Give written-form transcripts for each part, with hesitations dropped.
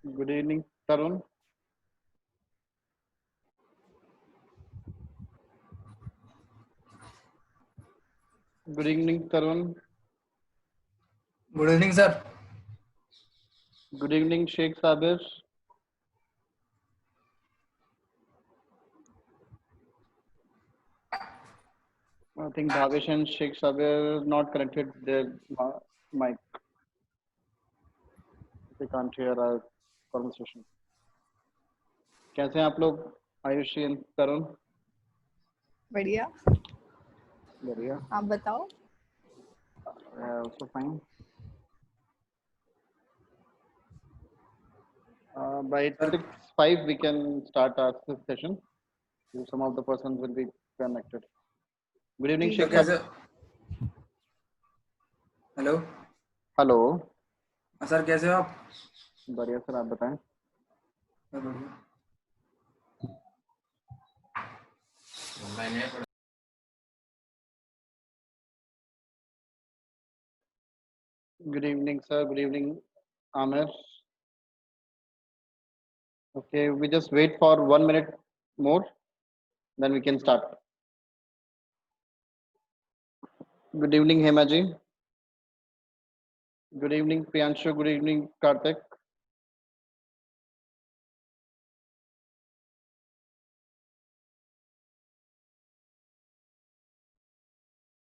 Good evening, Tarun. Good evening, Tarun. Good evening, sir. Good evening, Sheikh Sabir. I think Bhavesh and Sheikh Sabir not connected their mic. They can't hear our conversation. कैसे हैं आप लोग? Ayushi and Tarun? बढ़िया। बढ़िया. आप बताओ। Also fine. By 6:05 we can start our session. Some of the persons will be connected. Good evening, जी, Sheikh ji. Sabir. Hello hello. Sir, कैसे हो आप? बढ़िया सर, आप बताएं. Good evening, sir. Good evening, Amir. Okay, we just wait for 1 minute more, then we can start. Good evening, Hemaji. Good evening, Priyanshu. Good evening, Karthik.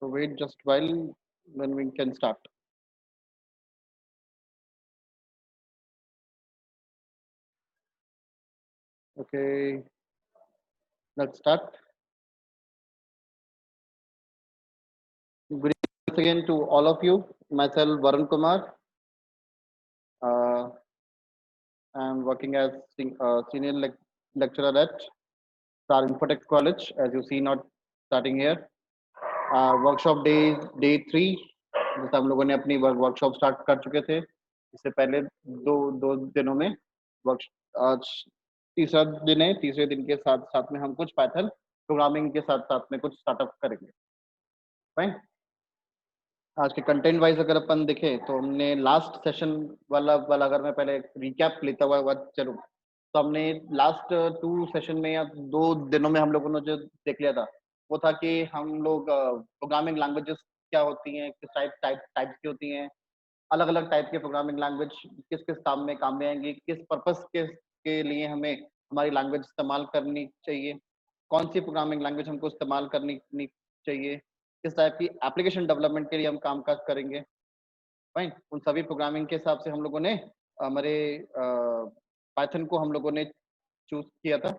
So wait just while, then we can start. Okay, let's start. Good evening once again to all of you. Myself, Varun Kumar. I'm working as senior lecturer at Star Infotech College, as you see, not starting here. Workshop day 3 जैसे हम लोगों ने अपनी workshop start कर चुके थे इससे पहले दो दिनों में वर्क आज तीसरा दिन है. तीसरे दिन के साथ साथ में हम कुछ पाइथन प्रोग्रामिंग के साथ साथ में कुछ स्टार्टअप करेंगे. फाइन. आज के कंटेंट वाइज अगर अपन देखें तो हमने लास्ट सेशन वाला अगर मैं पहले रिकैप लेता हुआ चलूँ तो हमने लास्ट 2 सेशन में या 2 दिनों में हम लोगों ने जो देख लिया था वो था कि हम लोग प्रोग्रामिंग लैंग्वेजेस क्या होती हैं, किस टाइप्स की होती हैं, अलग अलग टाइप के प्रोग्रामिंग लैंग्वेज किस किस काम में आएंगी, किस पर्पस के लिए हमें हमारी लैंग्वेज इस्तेमाल करनी चाहिए, कौन सी प्रोग्रामिंग लैंग्वेज हमको इस्तेमाल करनी चाहिए, किस टाइप की एप्लीकेशन डेवलपमेंट के लिए हम काम काज करेंगे. फाइन. उन सभी प्रोग्रामिंग के हिसाब से हम लोगों ने हमारे पाइथन को हम लोगों ने चूज किया था.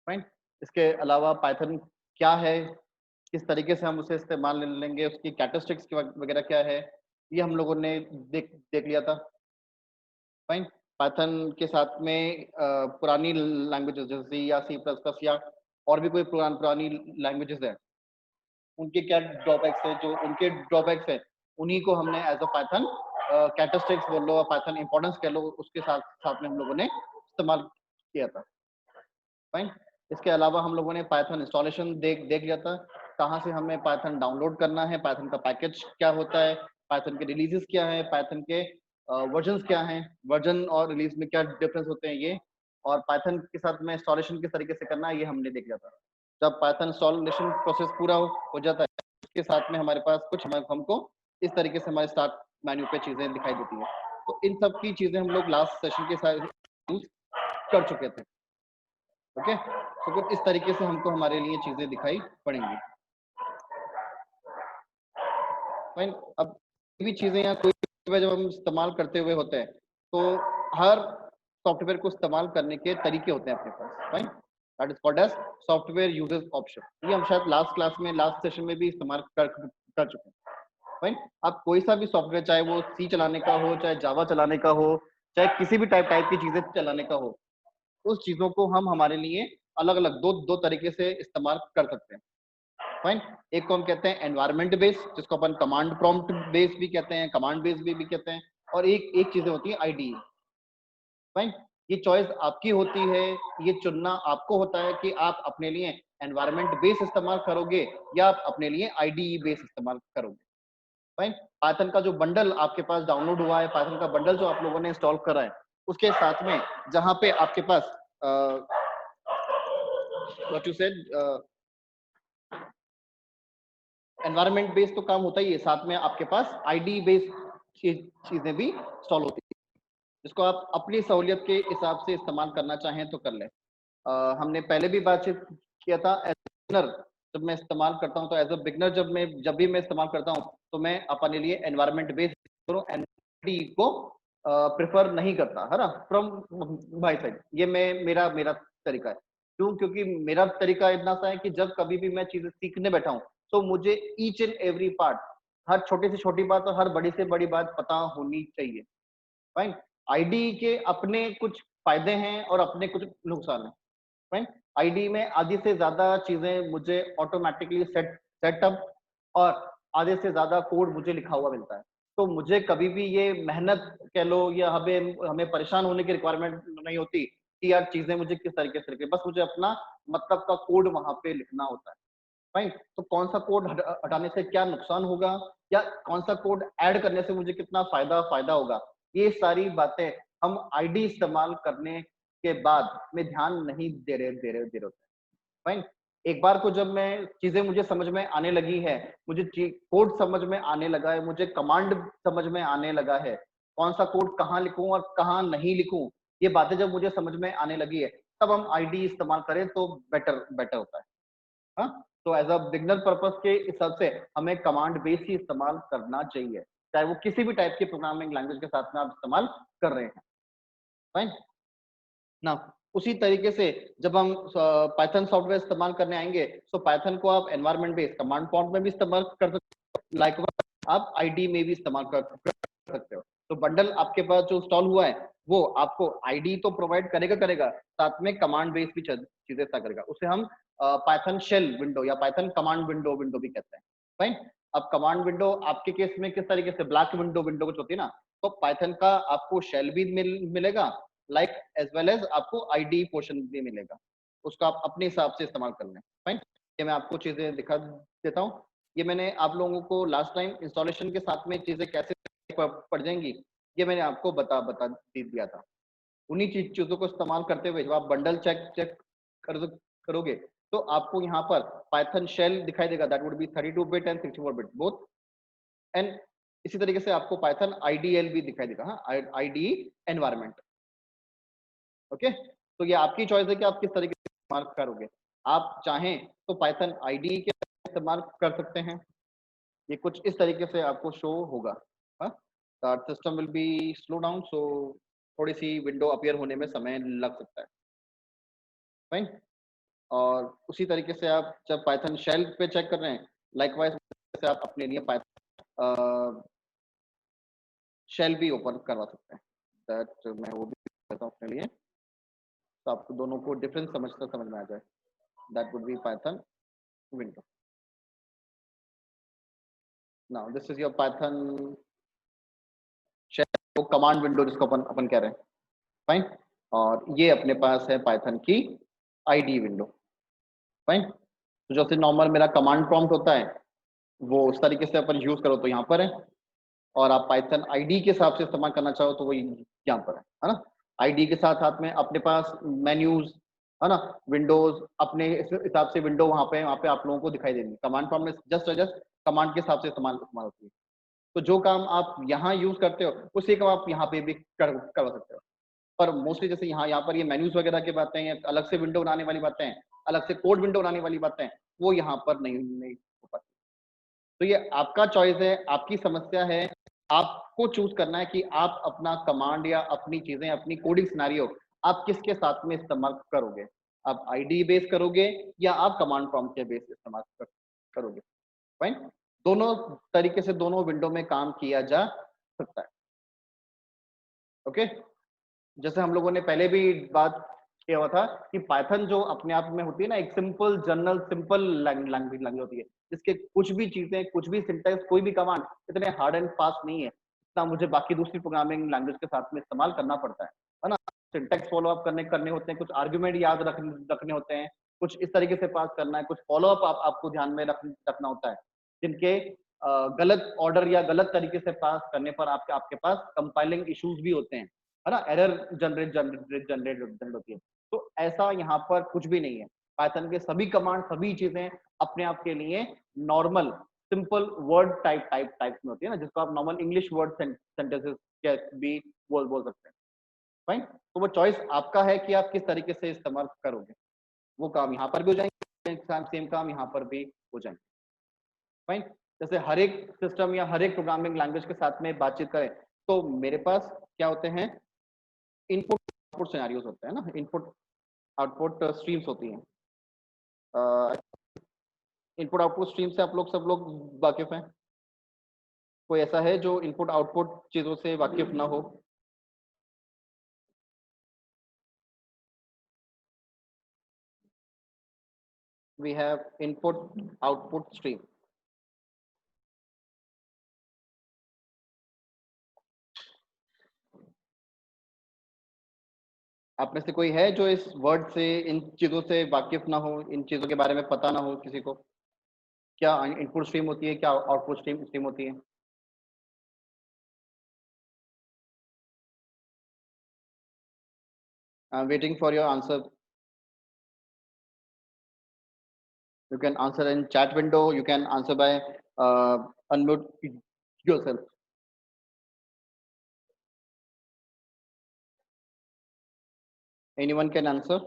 फाइन. इसके अलावा पाइथन क्या है, किस तरीके से हम उसे इस्तेमाल लेंगे, उसकी कैरेक्टरिस्टिक्स वगैरह क्या है, ये हम लोगों ने देख लिया था. फाइन. पाइथन के साथ में पुरानी लैंग्वेजेस जैसे या C++ या और भी कोई पुरानी लैंग्वेजेस है उनके क्या ड्रॉबैक्स है, जो उनके ड्रॉबैक्स है उन्हीं को हमने एज अ पाइथन कैरेक्टरिस्टिक्स बोल लो, पाइथन इंपॉर्टेंस कह लो, उसके साथ साथ में हम लोगों ने इस्तेमाल किया था. फाइन. इसके अलावा हम लोगों ने पाइथन इंस्टॉलेशन देख लिया था, कहाँ से हमें पाइथन डाउनलोड करना है, पाइथन का पैकेज क्या होता है, पाइथन के रिलीजेस क्या है, पाइथन के वर्जन क्या हैं, वर्जन और रिलीज में क्या डिफरेंस होते हैं ये, और पाइथन के साथ में इंस्टॉलेशन किस तरीके से करना है ये हमने देख लिया था. जब पाइथन इंस्टॉलेशन प्रोसेस पूरा हो जाता है उसके साथ में हमारे पास कुछ हमको इस तरीके से हमारे स्टार्ट मेन्यू पे चीजें दिखाई देती हैं. तो इन सब की चीजें हम लोग लास्ट सेशन के साथ यूज कर चुके थे. ओके. तो कुछ इस तरीके से हमको हमारे लिए चीजें दिखाई पड़ेंगी. फाइन. अब भी चीजें या कोई जब हम इस्तेमाल करते हुए होते हैं तो हर सॉफ्टवेयर को इस्तेमाल करने के तरीके होते हैं अपने पास. Fine. That is called as software uses option. ये हम शायद लास्ट क्लास में लास्ट सेशन में भी इस्तेमाल कर चुके हैं. फाइन. आप कोई सा भी सॉफ्टवेयर, चाहे वो सी चलाने का हो, चाहे जावा चलाने का हो, चाहे किसी भी टाइप की चीजें चलाने का हो, उस चीजों को हम हमारे लिए अलग अलग दो तरीके से इस्तेमाल कर सकते हैं. फाइन. एक को हम कहते हैं एनवायरमेंट बेस, जिसको अपन कमांड प्रॉम्प्ट बेस भी कहते हैं, कमांड बेस भी कहते हैं, और एक चीजें होती है आईडीई. फाइन. ये चॉइस आपकी होती है, ये चुनना आपको होता है कि आप अपने लिए एनवायरमेंट बेस इस्तेमाल करोगे या आप अपने लिए आईडीई बेस इस्तेमाल करोगे. फाइन. पाइथन का जो बंडल आपके पास डाउनलोड हुआ है, पाइथन का बंडल जो आप लोगों ने इंस्टॉल करा है, उसके साथ में जहां पे आपके पास what you said environment based तो काम होता ही है, साथ में आपके पास आईडी बेस्ड चीजें भी इंस्टॉल होती है, जिसको आप अपनी सहूलियत के हिसाब से इस्तेमाल करना चाहें तो कर लें। हमने पहले भी बातचीत किया था, एज बिगनर जब मैं इस्तेमाल करता हूं तो एज अ बिगनर जब भी मैं इस्तेमाल करता हूं तो मैं अपने लिए एनवायरनमेंट बेस्ड करूं, एनवायरनमेंट को प्रेफर नहीं करता है ना, फ्रॉम माय साइड। ये मेरा मेरा तरीका है। क्यों? क्योंकि मेरा तरीका इतना सा है कि जब कभी भी मैं चीजें सीखने बैठा हूं तो मुझे ईच एंड एवरी पार्ट, हर छोटी से छोटी बात और हर बड़ी से बड़ी बात पता होनी चाहिए। फाइन। आईडी के अपने कुछ फायदे हैं और अपने कुछ नुकसान हैं। फाइन। आईडी में आधी से ज्यादा चीजें मुझे ऑटोमेटिकली सेटअप और आधे से ज्यादा कोड मुझे लिखा हुआ मिलता है, तो मुझे कभी भी ये मेहनत कह लो या हमें हमें परेशान होने की रिक्वायरमेंट नहीं होती कि यार चीजें मुझे किस तरीके से लिखे, बस मुझे अपना मतलब का कोड वहां पे लिखना होता है। फाइन। तो कौन सा कोड हटाने से क्या नुकसान होगा या कौन सा कोड ऐड करने से मुझे कितना फायदा फायदा होगा, ये सारी बातें हम आईडी इस्तेमाल करने के बाद में ध्यान नहीं दे रहे होते। फाइन। एक बार को जब मैं चीजें मुझे समझ में आने लगी है, मुझे कोड समझ में आने लगा है, मुझे कमांड समझ में आने लगा है, कौन सा कोड कहाँ लिखूं और कहाँ नहीं लिखूं, ये बातें जब मुझे समझ में आने लगी है, तब हम आईडी इस्तेमाल करें तो बेटर बेटर होता है। हाँ, तो एज अ बिगनर पर्पस के हिसाब से हमें कमांड बेस ही इस्तेमाल करना चाहिए, चाहे वो किसी भी टाइप की प्रोग्रामिंग लैंग्वेज के साथ में आप इस्तेमाल कर रहे हैं। फाइन ना। उसी तरीके से जब हम पाइथन सॉफ्टवेयर इस्तेमाल करने आएंगे तो पाइथन को आप एनवायरनमेंट बेस्ड कमांड प्रॉम्प्ट में भी इस्तेमाल कर सकते हो, लाइक आप आईडी में भी इस्तेमाल कर सकते हो। तो बंडल आपके पास जो इंस्टॉल हुआ है वो आपको आईडी तो प्रोवाइड करेगा, साथ में कमांड बेस्ड भी चीजें करेगा। उसे हम पाइथन शेल विंडो या पाइथन कमांड विंडो भी कहते हैं। फाइन। अब कमांड विंडो आपके केस में किस तरीके से ब्लैक विंडो कुछ होती है ना, तो पाइथन का आपको शेल भी मिलेगा, लाइक एज वेल एज आपको आईडी पोर्शन भी मिलेगा, उसको आप अपने हिसाब से इस्तेमाल कर लें। फाइन। ये मैं आपको चीजें दिखा देता हूँ। ये मैंने आप लोगों को लास्ट टाइम इंस्टॉलेशन के साथ में चीजें कैसे पड़ जाएंगी ये मैंने आपको बता दिया था। उन्हीं चीजों को इस्तेमाल करते हुए जब आप बंडल चेक करोगे तो आपको यहाँ पर पाइथन शेल दिखाई देगा, that would B 32 bit and 64 bit both. And इसी तरीके से आपको पाइथन आईडीएल भी दिखाई देगा, हाँ, आईडी एनवायरनमेंट। ओके, तो ये आपकी चॉइस है कि आप किस तरीके से इस्तेमाल करोगे। आप चाहें तो पाइथन आईडी के इस्तेमाल कर सकते हैं, ये कुछ इस तरीके से आपको शो होगा। System will be slow down, so थोड़ी सी विंडो अपीयर होने में समय लग सकता है। फाइन। और उसी तरीके से आप जब पाइथन शेल पे चेक कर रहे हैं, लाइकवाइज से आप अपने लिए पाइथन शेल भी ओपन करवा सकते हैं, दैट मैं वो भी करता हूँ अपने लिए, तो आपको दोनों को डिफरेंस समझ में आ जाए। That would be Python window. Now this is your Python shell command window जिसको अपन कह रहे हैं। फाइन। और ये अपने पास है पाइथन की आईडी विंडो। फाइन। तो जैसे नॉर्मल मेरा कमांड प्रॉम्प्ट होता है वो उस तरीके से अपन यूज करो तो यहाँ पर है, और आप पाइथन आईडी के हिसाब से इस्तेमाल करना चाहो तो वो यहाँ पर है ना। आईडी के साथ साथ में अपने पास मेन्यूज है ना, विंडोज अपने हिसाब से विंडो वहाँ पे आप लोगों को दिखाई देंगी। कमांड प्रॉम्प्ट में जस्ट कमांड के हिसाब से इस्तेमाल होती है, तो जो काम आप यहाँ यूज करते हो उसी काम आप यहाँ पे भी करवा सकते हो। पर मोस्टली जैसे यहाँ पर ये मेन्यूज वगैरह की बातें हैं, अलग से विंडो बनाने वाली बातें हैं, अलग से कोड विंडो बनाने वाली बातें हैं, वो यहाँ पर नहीं हो पाती। तो ये आपका चॉइस है, आपकी समस्या है, आपको चूज करना है कि आप अपना कमांड या अपनी चीजें, अपनी कोडिंग सिनेरियो आप किसके साथ में इस्तेमाल करोगे। आप आईडी बेस करोगे या आप कमांड प्रॉम्प्ट के बेस इस्तेमाल करोगे। फाइन। दोनों तरीके से दोनों विंडो में काम किया जा सकता है। ओके, जैसे हम लोगों ने पहले भी बात किया हुआ था कि पाइथन जो अपने आप में होती है ना, एक सिंपल जनरल सिंपल लैंग्वेज होती है, जिसके कुछ भी चीजें, कुछ भी सिंटैक्स, कोई भी कमांड इतने हार्ड एंड फास्ट नहीं है इतना मुझे बाकी दूसरी प्रोग्रामिंग लैंग्वेज के साथ में इस्तेमाल करना पड़ता है ना। सिंटैक्स फॉलो अप करने होते हैं, कुछ आर्गुमेंट याद रखने होते हैं, कुछ इस तरीके से पास करना है, कुछ फॉलो अप आपको ध्यान में रखना होता है, जिनके गलत ऑर्डर या गलत तरीके से पास करने पर आपके पास कंपाइलिंग इश्यूज भी होते हैं, है ना, एरर जनरेट होती है। तो ऐसा यहाँ पर कुछ भी नहीं है। पाइथन के सभी कमांड, सभी चीजें अपने आप के लिए नॉर्मल सिंपल वर्ड टाइप में होती है ना, जिसको आप नॉर्मल इंग्लिश वर्ड सेंटेंसेस भी बोल सकते हैं। फाइन, तो वो चॉइस आपका है कि आप किस तरीके से इस्तेमाल करोगे। वो काम यहाँ पर भी हो जाएंगे, सेम काम यहाँ पर भी हो जाएंगे। फाइन, जैसे हर एक सिस्टम या हर एक प्रोग्रामिंग लैंग्वेज के साथ में बातचीत करें तो मेरे पास क्या होते हैं, इनपुट आउटपुट सिनेरियोस होते हैं ना, इनपुट आउटपुट स्ट्रीम्स होती हैं। इनपुट आउटपुट स्ट्रीम से आप लोग सब लोग वाकिफ हैं? कोई ऐसा है जो इनपुट आउटपुट चीजों से वाकिफ ना हो? We have input output stream. आप में से कोई है जो इस वर्ड से, इन चीजों से वाकिफ ना हो, इन चीजों के बारे में पता ना हो किसी को? क्या इनपुट स्ट्रीम होती है, क्या आउटपुट स्ट्रीम होती है? I am waiting for your answer. You can answer in chat window. You can answer by unmute yourself. Anyone can answer?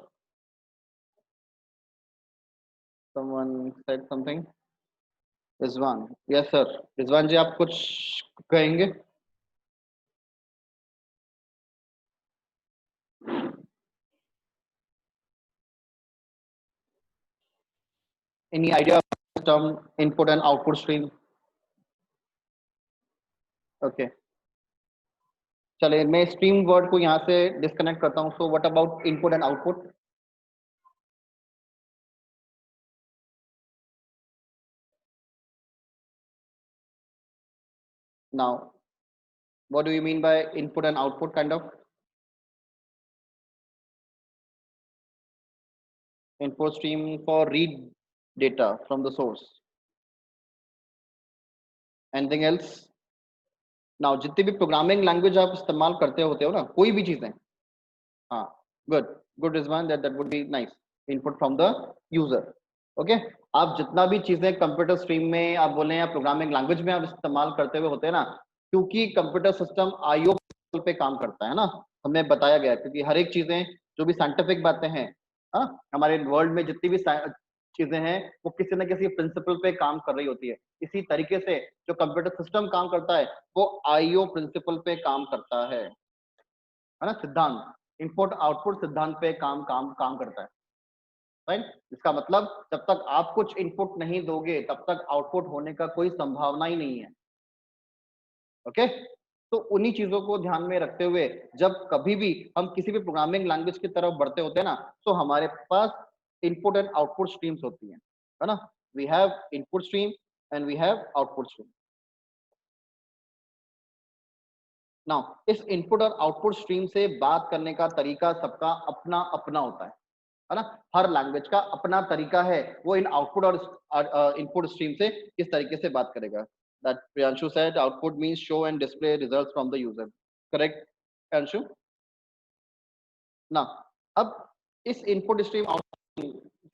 Someone said something. Rizwan, yes sir. Rizwan ji आप कुछ कहेंगे? Any idea of the term input and output stream? Okay. चलिए मैं stream word को यहाँ से disconnect करता हूँ। So what about input and output? Now what do you mean by input and output kind of? Input stream for read data from the source. Anything else? Now जितनी भी programming language आप इस्तेमाल करते होते हो ना, कोई भी चीजें, हाँ, good good Rizwan, that would be nice. Input from the user, okay. आप जितना भी चीजें कंप्यूटर स्ट्रीम में आप बोले या प्रोग्रामिंग लैंग्वेज में आप इस्तेमाल करते हुए होते हैं ना, क्योंकि कंप्यूटर सिस्टम आईओ पे काम करता है ना, हमें बताया गया, क्योंकि हर एक चीजें जो भी साइंटिफिक बातें हैं, हाँ, हमारे वर्ल्ड में जितनी भी चीजें हैं वो किसी न किसी प्रिंसिपल पे काम कर रही होती है। इसी तरीके से जो कंप्यूटर सिस्टम काम करता है वो आईओ प्रिंसिपल पे काम करता है ना, सिद्धांत, इनपुट आउटपुट सिद्धांत पे काम करता है। राइट, इसका मतलब जब तक आप कुछ इनपुट नहीं दोगे तब तक आउटपुट होने का कोई संभावना ही नहीं है। ओके, तो उन्हीं चीजों को ध्यान में रखते हुए जब कभी भी हम किसी भी प्रोग्रामिंग लैंग्वेज की तरफ बढ़ते होते हैं ना, तो हमारे पास इनपुट एंड आउटपुट स्ट्रीम्स होती हैं, है ना। We have input stream and we have output stream. Now इस इनपुट और आउटपुट स्ट्रीम से बात करने का तरीका सबका अपना अपना होता है ना। हर लैंग्वेज का अपना तरीका है, वो इन आउटपुट और इनपुट स्ट्रीम से किस तरीके से बात करेगा। That Priyanshu said output means show and display results from the user, correct Priyanshu ना। अब इस इनपुट स्ट्रीम आउटपुट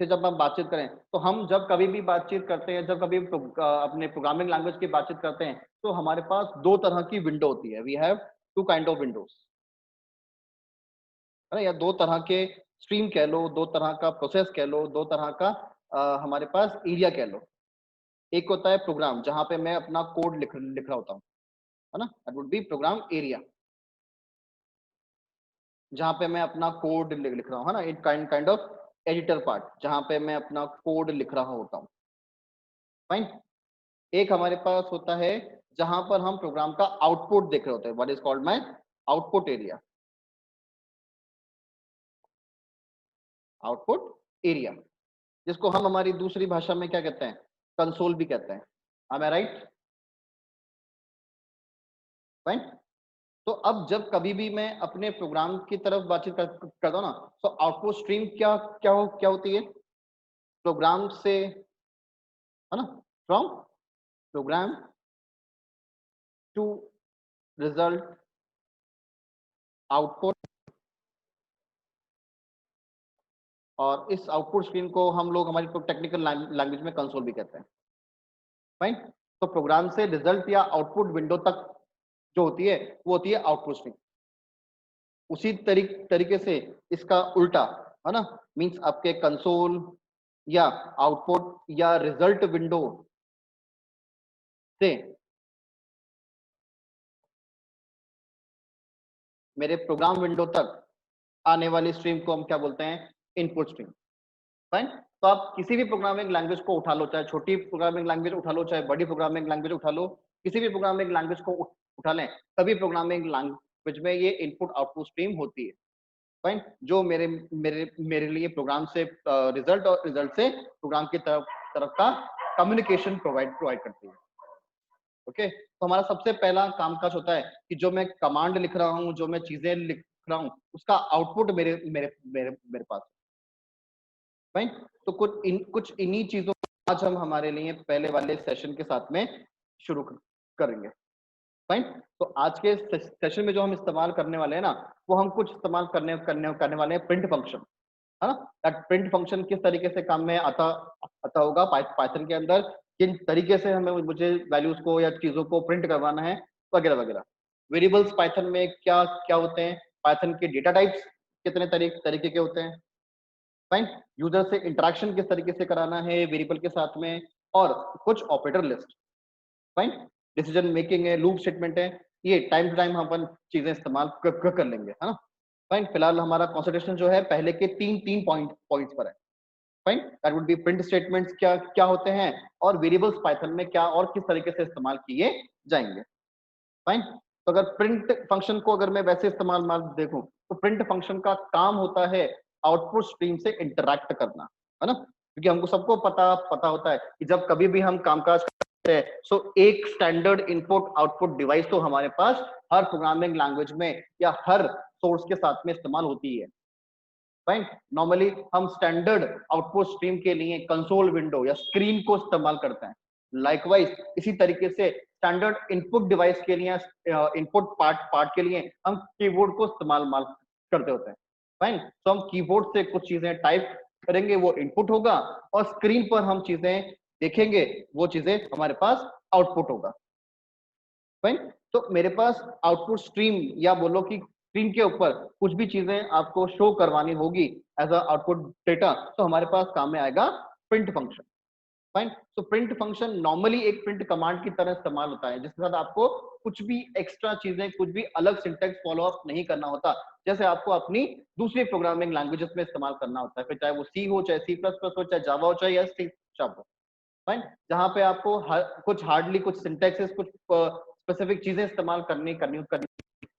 से जब हम बातचीत करें तो हम जब कभी भी बातचीत करते हैं, जब कभी अपने प्रोग्रामिंग लैंग्वेज की बातचीत करते हैं तो हमारे पास दो तरह की विंडो होती है। We have two kind of windows, है ना, या दो तरह के स्ट्रीम कह लो, दो तरह का प्रोसेस कह लो, दो तरह का हमारे पास एरिया कह लो। एक होता है प्रोग्राम जहां पे मैं अपना कोड लिख रहा होता हूँ, है ना, that would be program area, जहां पे मैं अपना कोड लिख रहा हूँ, है ना, it kind of editor part जहां पे मैं अपना कोड लिख रहा होता हूँ। फाइन, एक हमारे पास होता है जहां पर हम प्रोग्राम का आउटपुट देख रहे होते हैं, what is called my output area, output area, जिसको हम हमारी दूसरी भाषा में क्या कहते हैं, कंसोल भी कहते हैं। am I right? फाइन, तो अब जब कभी भी मैं अपने प्रोग्राम की तरफ बातचीत करता हूँ ना, तो आउटपुट स्ट्रीम क्या होती है, प्रोग्राम से, है ना, from program to result output, और इस आउटपुट स्क्रीन को हम लोग हमारी टेक्निकल लैंग्वेज में कंसोल भी कहते हैं। फाइन। तो प्रोग्राम से रिजल्ट या आउटपुट विंडो तक जो होती है वो होती है आउटपुट स्क्रीन। उसी तरीके से इसका उल्टा है ना, मींस आपके कंसोल या आउटपुट या रिजल्ट विंडो से मेरे प्रोग्राम विंडो तक आने वाली स्ट्रीम को हम क्या बोलते हैं, इनपुट स्ट्रीम। फाइन। तो आप किसी भी प्रोग्रामिंग लैंग्वेज को उठा लो, चाहे छोटी प्रोग्रामिंग लैंग्वेज उठा लो, चाहे बड़ी प्रोग्रामिंग लैंग्वेज उठा लो, किसी भी प्रोग्रामिंग लैंग्वेज को उठा लें, सभी प्रोग्रामिंग लैंग्वेज में ये इनपुट आउटपुट स्ट्रीम होती है। फाइन। जो मेरे मेरे मेरे लिए प्रोग्राम से रिजल्ट और रिजल्ट से प्रोग्राम की तरफ का कम्युनिकेशन प्रोवाइड करती है। ओके। तो हमारा सबसे पहला कामकाज होता है कि जो मैं कमांड लिख रहा हूँ, जो मैं चीजें लिख रहा हूँ, उसका आउटपुट मेरे मेरे मेरे मेरे पास। फाइन। तो कुछ इन्हीं चीजों को आज हम हमारे लिए पहले वाले सेशन के साथ में शुरू करेंगे। फाइन। तो आज के सेशन में जो हम इस्तेमाल करने वाले हैं ना, वो हम कुछ इस्तेमाल करने वाले हैं प्रिंट फंक्शन, है ना। दैट प्रिंट फंक्शन किस तरीके से काम में आता होगा पाइथन के अंदर, किन तरीके से हमें मुझे वैल्यूज को या चीजों को प्रिंट करवाना है, वगैरह वगैरह। वेरिएबल्स पाइथन में क्या क्या होते हैं, पाइथन के डेटा टाइप्स कितने तरीके के होते हैं। फाइन। यूजर से इंटरेक्शन किस तरीके से कराना है वेरिएबल के साथ में, और कुछ operator list. Fine. Decision making है, लूप स्टेटमेंट है, ये टाइम टू टाइम हम अपन चीजें इस्तेमाल कर लेंगे, है ना। फाइन। फिलहाल हमारा कंसंट्रेशन जो है पहले के तीन पॉइंट्स पर है। Fine. That would B print statements क्या क्या होते हैं, और वेरिएबल्स पाइथन में क्या और किस तरीके से इस्तेमाल किए जाएंगे। फाइन। तो अगर प्रिंट फंक्शन को अगर मैं वैसे इस्तेमाल देखूं, तो प्रिंट फंक्शन का काम होता है आउटपुट स्ट्रीम से इंटरैक्ट करना, है ना। क्योंकि हमको सबको पता होता है कि जब कभी भी हम कामकाज करते हैं, सो एक स्टैंडर्ड इनपुट आउटपुट डिवाइस तो हमारे पास हर प्रोग्रामिंग लैंग्वेज में या हर सोर्स के साथ में इस्तेमाल होती है। फाइन। नॉर्मली हम स्टैंडर्ड आउटपुट स्ट्रीम के लिए कंसोल विंडो या स्क्रीन को इस्तेमाल करते हैं। लाइकवाइज इसी तरीके से स्टैंडर्ड इनपुट डिवाइस के लिए, इनपुट पार्ट के लिए हम कीबोर्ड को इस्तेमाल करते होते हैं। फाइन। तो हम कीबोर्ड से कुछ चीजें टाइप करेंगे, वो इनपुट होगा, और स्क्रीन पर हम चीजें देखेंगे, वो चीजें हमारे पास आउटपुट होगा। फाइन। तो मेरे पास आउटपुट स्ट्रीम या बोलो कि स्क्रीन के ऊपर कुछ भी चीजें आपको शो करवानी होगी एज अ आउटपुट डेटा, तो हमारे पास काम में आएगा प्रिंट फंक्शन। फाइन। तो प्रिंट फंक्शन नॉर्मली एक प्रिंट कमांड की तरह इस्तेमाल होता है, जिसके साथ आपको कुछ भी एक्स्ट्रा चीजें, कुछ भी अलग सिंटैक्स फॉलो अप नहीं करना होता, जैसे आपको अपनी दूसरी प्रोग्रामिंग लैंग्वेजेस में इस्तेमाल करना होता है, फिर चाहे वो सी हो, चाहे सी प्लस प्लस हो, चाहे जावा हो, चाहे एस हो। फाइन। जहां पे आपको कुछ हार्डली कुछ सिंटैक्सेस, कुछ स्पेसिफिक चीजें इस्तेमाल करनी,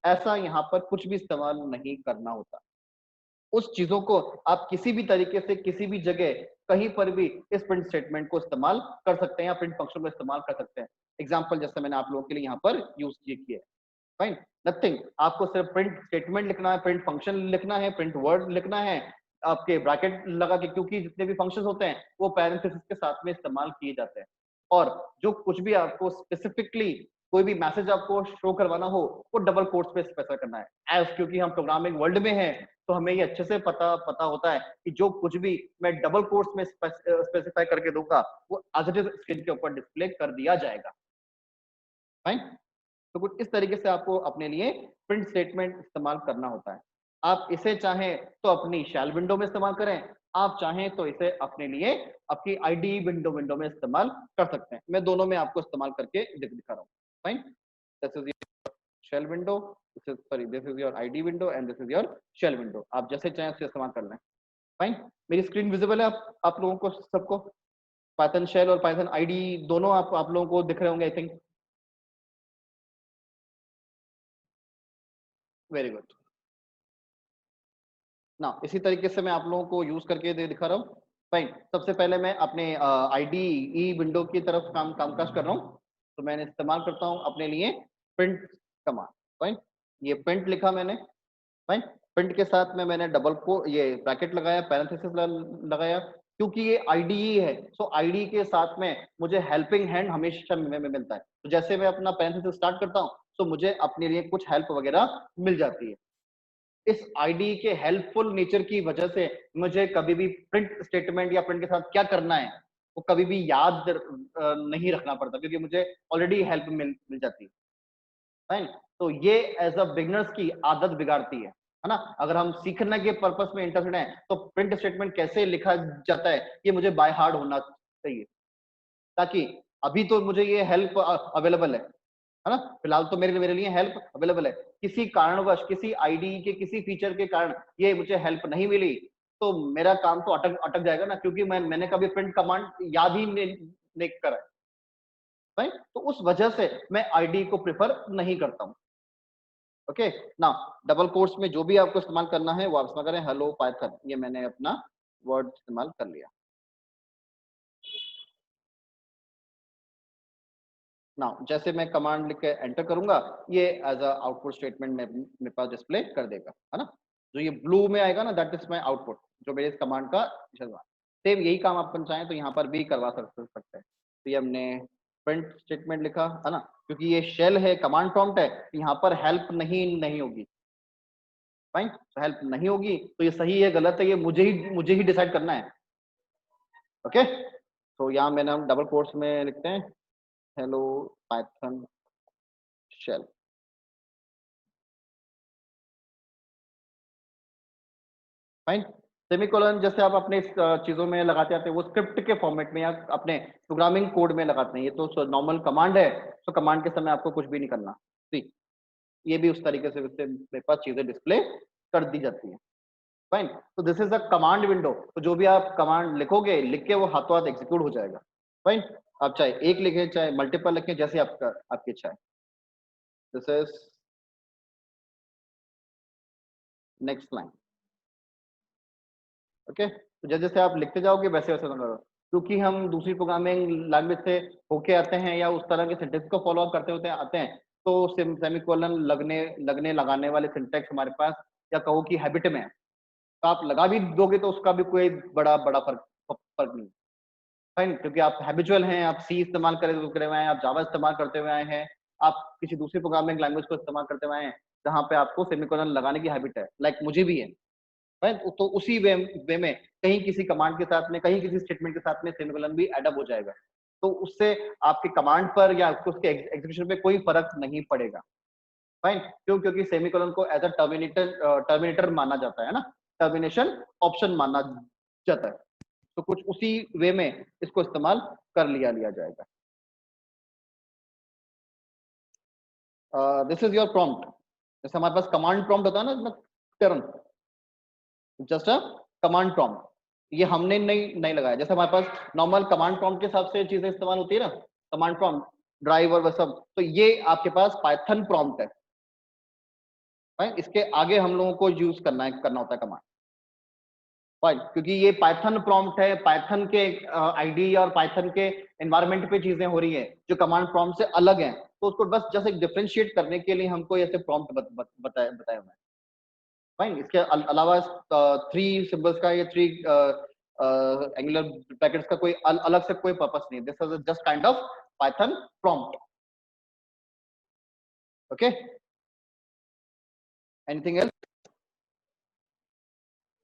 ऐसा यहाँ पर कुछ भी इस्तेमाल नहीं करना होता। उस चीजों को आप किसी भी तरीके से किसी भी जगह कहीं पर भी इस प्रिंट स्टेटमेंट को इस्तेमाल कर सकते हैं या प्रिंट फंक्शन को इस्तेमाल कर सकते हैं। एग्जांपल जैसे मैंने आप लोगों के लिए यहाँ पर यूज किया है। फाइन। नथिंग, आपको सिर्फ प्रिंट स्टेटमेंट लिखना है, प्रिंट फंक्शन लिखना है, प्रिंट वर्ड लिखना है, आपके ब्रैकेट लगा के, क्योंकि जितने भी फंक्शंस होते हैं वो पैरेंथेसिस के साथ में इस्तेमाल किए जाते हैं। और जो कुछ भी आपको स्पेसिफिकली कोई भी मैसेज आपको शो करवाना हो, वो डबल कोट्स पे स्पेसिफाई करना है। एज क्योंकि हम प्रोग्रामिंग वर्ल्ड में हैं, तो हमें ये अच्छे से पता होता है कि जो कुछ भी मैं डबल कोट्स में स्पेसिफाई करके दूंगा, वो एज इट इज स्क्रीन के ऊपर डिस्प्ले कर दिया जाएगा। फाइन। तो कुछ इस तरीके से आपको अपने लिए प्रिंट स्टेटमेंट इस्तेमाल करना होता है। आप इसे चाहें तो अपनी शेल विंडो में इस्तेमाल करें, आप चाहें तो इसे अपने लिए आपकी आईडी विंडो में इस्तेमाल कर सकते हैं। मैं दोनों में आपको इस्तेमाल करके दिखा रहा हूँ। Fine. This is your shell window, this is your ID window, and this is your shell window. आप जैसे चाहें उसे इस्तेमाल कर लें। फाइन। मेरी स्क्रीन विजिबल है आप लोगों को सबको? पाइथन शेल और पाइथन आईडी दोनों आप लोगों को दिख रहे होंगे, आई थिंक। Very good. ना इसी तरीके से मैं आप लोगों को यूज करके दिखा रहा हूँ। फाइन। सबसे पहले मैं अपने आईडी विंडो की तरफ कामकाज कर रहा हूँ, तो मैंने इस्तेमाल करता हूँ अपने लिए प्रिंट कमांड। फाइन। ये प्रिंट लिखा मैंने। फाइन। प्रिंट के साथ में मैंने डबल को ये ब्रैकेट लगाया, पैरेंथेसिस लगाया, क्योंकि ये आईडी है, सो आईडी के साथ में मुझे हेल्पिंग हैंड हमेशा मिलता है। तो जैसे मैं अपना पैरेंथेसिस स्टार्ट करता हूँ, तो मुझे अपने लिए कुछ हेल्प वगैरह मिल जाती है। इस आईडी के हेल्पफुल नेचर की वजह से मुझे कभी भी प्रिंट स्टेटमेंट या प्रिंट के साथ क्या करना है वो कभी भी याद नहीं रखना पड़ता, क्योंकि मुझे ऑलरेडी हेल्प मिल जाती है। फाइन। तो ये एज अ बिगनर्स की आदत बिगाड़ती है ना। अगर हम सीखने के पर्पस में इंटरेस्टेड हैं तो प्रिंट स्टेटमेंट कैसे लिखा जाता है ये मुझे बाय हार्ट होना चाहिए, ताकि अभी तो मुझे ये हेल्प अवेलेबल है ना, फिलहाल तो मेरे लिए हेल्प अवेलेबल है। किसी कारणवश किसी आईडी के किसी फीचर के कारण ये मुझे हेल्प नहीं मिली तो मेरा काम तो अटक जाएगा ना, क्योंकि मैंने कभी प्रिंट कमांड याद ही नहीं करा है। राइट, तो उस वजह से मैं आईडी को प्रेफर नहीं करता हूं। ओके ना, डबल कोट्स में जो भी आपको इस्तेमाल करना है वो आप इस्तेमाल करें। हेलो पाइथन, ये मैंने अपना वर्ड इस्तेमाल कर लिया। ना जैसे मैं कमांड लिख के एंटर करूंगा ये एज अ आउटपुट स्टेटमेंट में मेरे पास डिस्प्ले कर देगा, है ना। जो ये ब्लू में आएगा ना दैट इज माय आउटपुट, जो मेरे इस कमांड का सेम यही काम अपन चाहें तो यहाँ पर भी करवा सकते हैं। तो ये हमने प्रिंट स्टेटमेंट लिखा है ना, क्योंकि ये शेल है, कमांड प्रॉम्प्ट है, यहाँ पर हेल्प नहीं होगी। फाइन, हेल्प नहीं होगी तो ये सही है गलत है ये मुझे ही डिसाइड करना है। ओके, तो यहाँ मैंने हम डबल कोट्स में लिखते हैं hello Python shell. Fine, semicolon जैसे आप अपने चीजों में लगाते आते हैं वो स्क्रिप्ट के फॉर्मेट में या अपने प्रोग्रामिंग कोड में लगाते हैं, ये तो नॉर्मल कमांड है, तो कमांड के समय आपको कुछ भी नहीं करना। ठीक, ये भी उस तरीके से मेरे पास चीजें डिस्प्ले कर दी जाती है। फाइन, तो this is a command window, तो जो भी आप कमांड लिखोगे लिख के वो हाथों हाथ एग्जीक्यूट हो जाएगा। फाइन, आप चाहे एक लिखें चाहे मल्टीपल लिखें जैसे आपकी इच्छा है। This is next line. Okay, तो जैसे जैसे आप लिखते जाओगे वैसे वैसे करो, क्योंकि हम दूसरी प्रोग्रामिंग लैंग्वेज से होके आते हैं या उस तरह के सिंटेक्स को फॉलो अप करते होते आते हैं, तो सेमीकोलन लगने लगाने वाले सिंटेक्स हमारे पास या कहो कि हैबिट में है, तो आप लगा भी दोगे तो उसका भी कोई बड़ा बड़ा फर्क नहीं। फाइन, क्योंकि आप हैबिचुअल हैं, आप सी इस्तेमाल करे हुए हैं, आप जावा इस्तेमाल करते हुए आए हैं, आप किसी दूसरी प्रोग्रामिंग लैंग्वेज को इस्तेमाल करते हुए आए हैं जहाँ पे आपको सेमीकोलन लगाने की हैबिट है, लाइक मुझे भी है। राइट, तो उसी वे में कहीं किसी कमांड के साथ में कहीं किसी स्टेटमेंट के साथ में सेमीकोलन भी एड अप हो जाएगा, तो उससे आपके कमांड पर या उसके एग्जीक्यूशन पे कोई फर्क नहीं पड़ेगा। फाइन, क्यों? क्योंकि सेमीकोलन को एज अ टर्मिनेटर माना जाता है ना, टर्मिनेशन ऑप्शन माना जाता है, तो कुछ उसी वे में इसको इस्तेमाल कर लिया जाएगा। दिस इज योर प्रॉम्प्ट, जैसे हमारे पास कमांड प्रॉम्प्ट होता है ना, turn just a command prompt, ये हमने नहीं लगाया। जैसे हमारे पास नॉर्मल कमांड प्रॉम्प्ट के हिसाब से चीजें इस्तेमाल होती है ना, कमांड प्रॉम्प्ट ड्राइव और वह सब, तो ये आपके पास पाइथन प्रॉम्प्ट है। फाइन, इसके आगे हम लोगों को यूज करना होता है कमांड। फाइन, क्योंकि ये पाइथन प्रॉम्प्ट है, पाइथन के आईडी और पाइथन के एनवायरनमेंट पे चीजें हो रही है जो कमांड प्रॉम्प्ट से अलग है, तो उसको बस जैसे डिफरेंशिएट करने के लिए हमको ऐसे प्रॉम्प्ट बताया हुआ है। फाइन, इसके अलावा 3 सिंबल्स का या 3 एंगुलर ब्रैकेट्स का कोई अलग से कोई पर्पस नहीं है। This is just kind of Python prompt. Okay, anything else?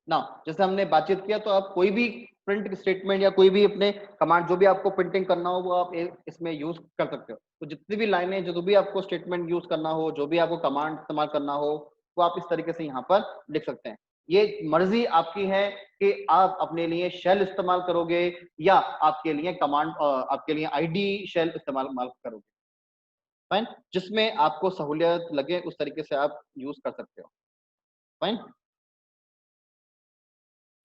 ना जैसे हमने बातचीत किया, तो आप कोई भी प्रिंट स्टेटमेंट या कोई भी अपने कमांड जो भी आपको प्रिंटिंग करना हो वो आप इसमें यूज कर सकते हो। तो जितनी भी लाइनें जो भी आपको स्टेटमेंट यूज करना हो, जो भी आपको कमांड इस्तेमाल करना हो, वो आप इस तरीके से यहाँ पर लिख सकते हैं। ये मर्जी आपकी है कि आप अपने लिए शेल इस्तेमाल करोगे या आपके लिए कमांड आपके लिए आईडी शेल इस्तेमाल करोगे। फाइन, जिसमें आपको सहूलियत लगे उस तरीके से आप यूज कर सकते हो। फाइन,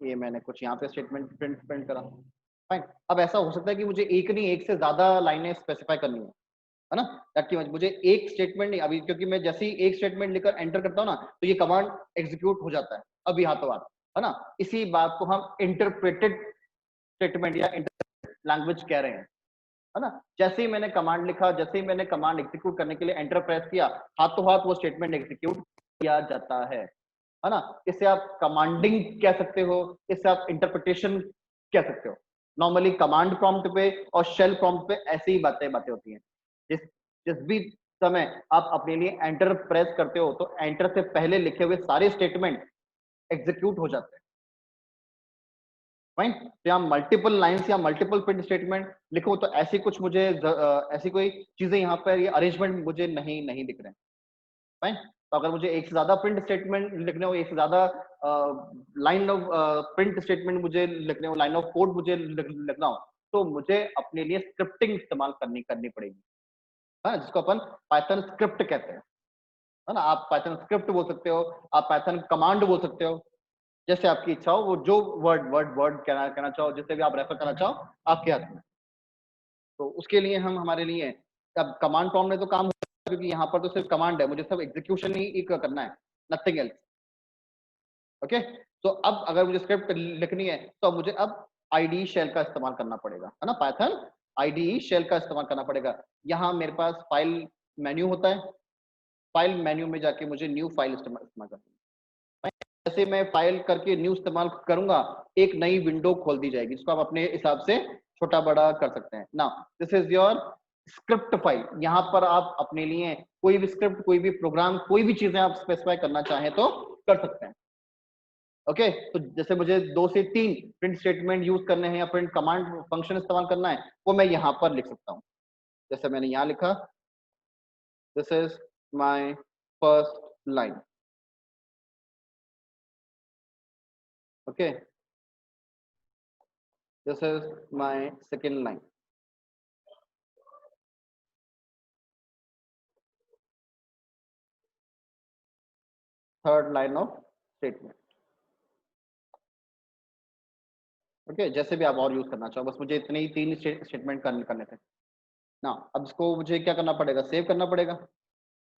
ये मैंने कुछ यहाँ पे स्टेटमेंट प्रिंट करा। फाइन, अब ऐसा हो सकता है कि मुझे एक नहीं एक से ज्यादा लाइनें स्पेसिफाई करनी है ना, ताकि मुझे एक स्टेटमेंट नहीं, अभी क्योंकि मैं जैसे ही एक स्टेटमेंट लेकर एंटर करता हूँ ना तो ये कमांड एग्जीक्यूट हो जाता है अभी हाथों हाथ, है ना। इसी बात को हम इंटरप्रेटेड स्टेटमेंट या लैंग्वेज कह रहे हैं, है ना। जैसे ही मैंने कमांड लिखा, जैसे ही मैंने कमांड एग्जीक्यूट करने के लिए एंटर प्रेस किया, हाथों हाथ वो स्टेटमेंट एग्जीक्यूट किया जाता है ना। इसे आप कमांडिंग कह सकते हो, इसे आप इंटरप्रिटेशन कह सकते हो। नॉर्मली कमांड प्रॉम्प्ट पे और शेल प्रॉम्प्ट पे ऐसी ही बातें होती हैं। जिस जिस भी समय आप अपने लिए एंटर प्रेस करते हो तो एंटर से पहले लिखे हुए सारे स्टेटमेंट एग्जीक्यूट हो जाते हैं। फाइन, तो यहाँ मल्टीपल लाइंस या मल्टीपल प्रिंट स्टेटमेंट लिखो तो ऐसी कुछ मुझे ऐसी कोई चीजें यहाँ पर ये अरेंजमेंट मुझे नहीं दिख रहे हैं। फाइन, तो अगर मुझे एक से ज्यादा प्रिंट स्टेटमेंट लिखने हो, एक से ज्यादा लाइन ऑफ प्रिंट स्टेटमेंट मुझे लिखने हो, लाइन ऑफ कोड मुझे लिखना हो, तो मुझे अपने लिए स्क्रिप्टिंग इस्तेमाल करनी पड़ेगी, है ना, जिसको अपन पाइथन स्क्रिप्ट कहते हैं, है ना। आप पाइथन स्क्रिप्ट बोल सकते हो, आप पाइथन कमांड बोल सकते हो, जैसे आपकी इच्छा हो, वो जो वर्ड कहना चाहो, जिससे भी आप रेफर करना चाहो, आपके हाथ में। तो उसके लिए हमारे लिए अब कमांड फॉर्म में तो काम होता है, क्योंकि यहाँ पर तो सिर्फ कमांड है, मुझे सब एग्जीक्यूशन ही करना है, नथिंग एल्स। ओके, तो अब अगर मुझे स्क्रिप्ट लिखनी है तो मुझे अब आईडी शेल का इस्तेमाल करना पड़ेगा, है ना। पाइथन आईडी शेल का इस्तेमाल करना पड़ेगा। यहाँ मेरे पास फाइल मेन्यू होता है, फाइल मेन्यू में जाके मुझे न्यू फाइल इस्तेमाल करनी है। जैसे मैं फाइल करके न्यू इस्तेमाल करूंगा, एक नई विंडो खोल दी जाएगी, जिसको आप अपने हिसाब से छोटा बड़ा कर सकते हैं। Now this is your script file. यहाँ पर आप अपने लिए कोई भी स्क्रिप्ट, कोई भी प्रोग्राम, कोई भी चीजें आप स्पेसिफाई करना चाहें तो कर सकते हैं। ओके, तो जैसे मुझे 2 से 3 प्रिंट स्टेटमेंट यूज करने हैं या प्रिंट कमांड फंक्शन इस्तेमाल करना है, वो मैं यहाँ पर लिख सकता हूँ। जैसे मैंने यहाँ लिखा, this is my first line. Okay, this is my second line. Third line of statement. Okay, जैसे भी आप और यूज करना चाहो, बस मुझे इतने ही 3 स्टेटमेंट करने थे ना। अब इसको मुझे क्या करना पड़ेगा, सेव करना पड़ेगा।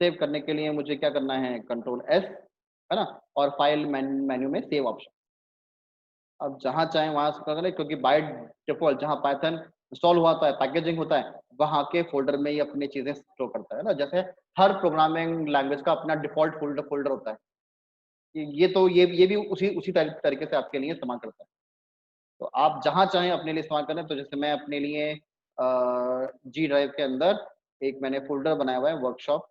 सेव करने के लिए मुझे क्या करना है, कंट्रोल एस, है ना, और फाइल मेन्यू में सेव ऑप्शन। अब जहां चाहे वहां से करें, क्योंकि बाय डिफॉल्ट जहां पाइथन इंस्टॉल हुआ होता है, पैकेजिंग होता है, वहां के फोल्डर में ही अपनी चीजें स्टोर करता है ना। जैसे हर प्रोग्रामिंग लैंग्वेज का अपना डिफॉल्ट फोल्डर होता है, ये तो ये भी उसी उसी तरीके से आपके लिए इस्तेमाल करता है। तो आप जहां चाहें अपने लिए इस्तेमाल करें। तो जैसे मैं अपने लिए जी ड्राइव के अंदर एक मैंने फोल्डर बनाया हुआ है, वर्कशॉप,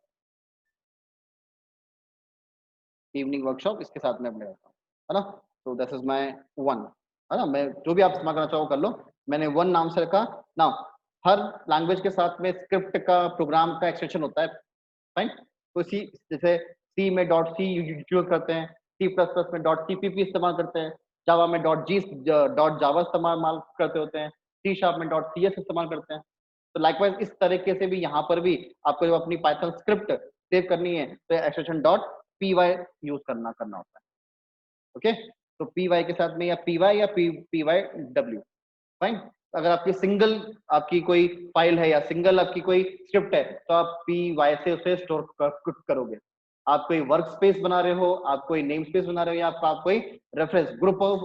इवनिंग वर्कशॉप, इसके साथ में अपने रहता हूँ, है ना। तो दिस इज माय 1, है ना। मैं जो भी आप इस्तेमाल करना चाहो कर लो, मैंने 1 नाम से रखा ना। हर लैंग्वेज के साथ में स्क्रिप्ट का, प्रोग्राम का एक्सटेंशन होता है। फाइन, तो सी जैसे सी में डॉट सी यूज करते हैं, सी प्लस प्लस में डॉट सीपीपी इस्तेमाल करते हैं, जावा में डॉट जावा इस्तेमाल करते होते हैं, सी शार्प में डॉट सी एस इस्तेमाल करते हैं। तो लाइकवाइज इस तरीके से भी यहाँ पर भी आपको जब अपनी पाइथन स्क्रिप्ट सेव करनी है तो extension dot P Y use करना होता है। ओके, तो पी वाई के साथ में या पी वाई या पी वाई डब्ल्यू। फाइन, अगर आपकी सिंगल आपकी कोई फाइल है या सिंगल आपकी कोई स्क्रिप्ट है तो आप पी वाई से उसे स्टोर करोगे। आप कोई वर्क स्पेस बना रहे हो, आप कोई नेम स्पेस बना रहे हो, या आप कोई रेफरेंस ग्रुप ऑफ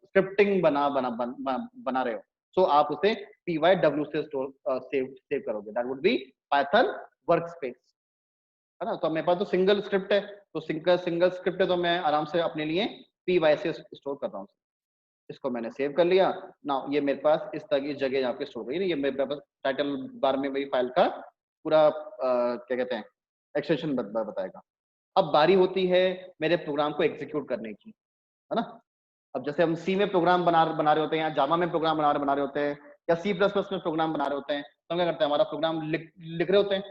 स्क्रिप्टिंग बना रहे हो, सो आप उसे पी वाई डब्ल्यू से स्टोर सेव करोगे। That would be Python work space, है ना। तो मेरे पास तो सिंगल स्क्रिप्ट है, तो सिंगल स्क्रिप्ट है, तो मैं आराम से अपने लिए पी वाई से स्टोर कर रहा हूँ। इसको मैंने सेव कर लिया ना। ये मेरे पास इस तरह की जगह यहाँ पे स्टोर हो गई। ये मेरे पास टाइटल बार में मेरी फाइल का पूरा क्या कहते हैं एक्सटेंशन बताएगा। अब बारी होती है मेरे प्रोग्राम को एग्जीक्यूट करने की, है ना। अब जैसे हम सी में प्रोग्राम बना रहे होते हैं, या जावा में प्रोग्राम बना रहे होते हैं, या सी प्लस प्लस में प्रोग्राम बना रहे होते हैं, तो हम क्या करते हैं, हमारा प्रोग्राम लिख रहे होते हैं।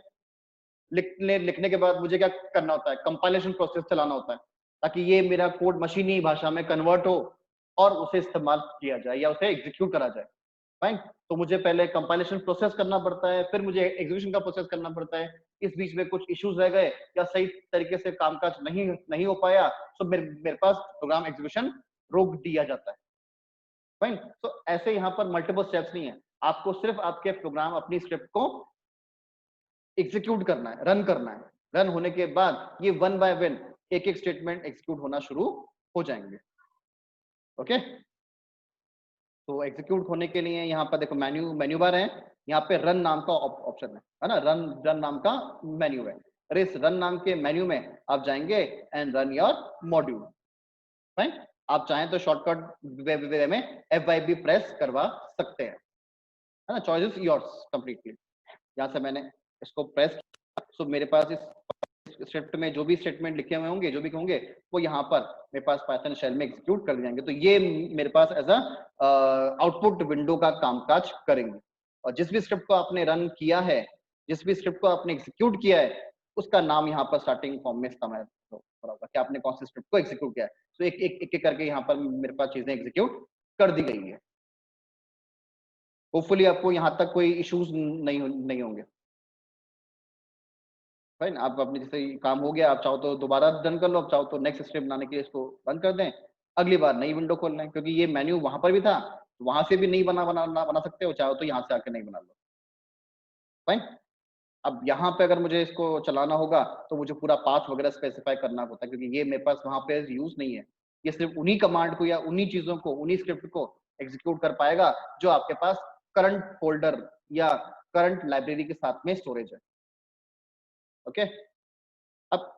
लिखने के बाद मुझे क्या करना होता है, कंपाइलेशन प्रोसेस चलाना होता है, ताकि ये मेरा कोड मशीनी भाषा में कन्वर्ट हो और उसे इस्तेमाल किया जाए या उसे एग्जीक्यूट करा जाए। फाइन, तो मुझे पहले कंपाइलेशन प्रोसेस करना पड़ता है, फिर मुझे एग्जीक्यूशन का प्रोसेस करना पड़ता है। इस बीच में कुछ इश्यूज रह गए या सही तरीके से कामकाज नहीं हो पाया, तो मेरे पास प्रोग्राम एग्जीक्यूशन रोक दिया जाता है। फाइन, तो ऐसे यहाँ पर मल्टीपल स्टेप्स नहीं है, आपको सिर्फ आपके प्रोग्राम अपनी स्क्रिप्ट को एग्जीक्यूट करना है, रन करना है। रन होने के बाद ये 1 बाय 1 एक एक स्टेटमेंट एग्जीक्यूट होना शुरू हो जाएंगे। ओके, तो एग्जीक्यूट होने के लिए यहाँ पर देखो मेन्यू बार है, यहाँ पे रन नाम का ऑप्शन है ना। रन नाम का मेन्यू है। अरे इस रन नाम के मेन्यू में आप जाएंगे and run your module. Fine, आप चाहें तो शॉर्टकट वे में F5 भी प्रेस करवा सकते हैं, है ना। Choice is yours completely. यहाँ से मैंने इसको प्रेस, सो मेरे पास इस स्क्रिप्ट में जो भी स्टेटमेंट लिखे हुए होंगे, जो भी होंगे, वो यहाँ पर मेरे पास पाइथन शेल में एग्जीक्यूट कर जाएंगे। तो ये मेरे पास एज अ आउटपुट विंडो का कामकाज करेंगे। और जिस भी स्क्रिप्ट को आपने रन किया है, जिस भी स्क्रिप्ट को आपने एग्जीक्यूट किया है, उसका नाम यहाँ पर स्टार्टिंग फॉर्म में इस्तेमाल होगा कि आपने कौन से स्क्रिप्ट को एग्जीक्यूट किया है। तो एक करके यहाँ पर मेरे पास चीजें एग्जीक्यूट कर दी गई है। होपफुली आपको यहाँ तक कोई इश्यूज नहीं होंगे। फाइन, आप अपने जैसे काम हो गया, आप चाहो तो दोबारा रन कर लो, आप चाहो तो नेक्स्ट स्क्रिप्ट बनाने के लिए इसको बंद कर दें, अगली बार नई विंडो खोल लें, क्योंकि ये मेन्यू वहां पर भी था, तो वहां से भी नहीं बना सकते हो, चाहो तो यहाँ से आके नहीं बना लो। फाइन, अब यहाँ पे अगर मुझे इसको चलाना होगा तो मुझे पूरा पाथ वगैरह स्पेसिफाई करना होता है, क्योंकि ये मेरे पास वहां पे यूज नहीं है। ये सिर्फ उन्हीं कमांड को या उन्हीं चीजों को, उन्हीं स्क्रिप्ट को एग्जीक्यूट कर पाएगा जो आपके पास करंट फोल्डर या करंट लाइब्रेरी के साथ में स्टोरेज है। ओके, अब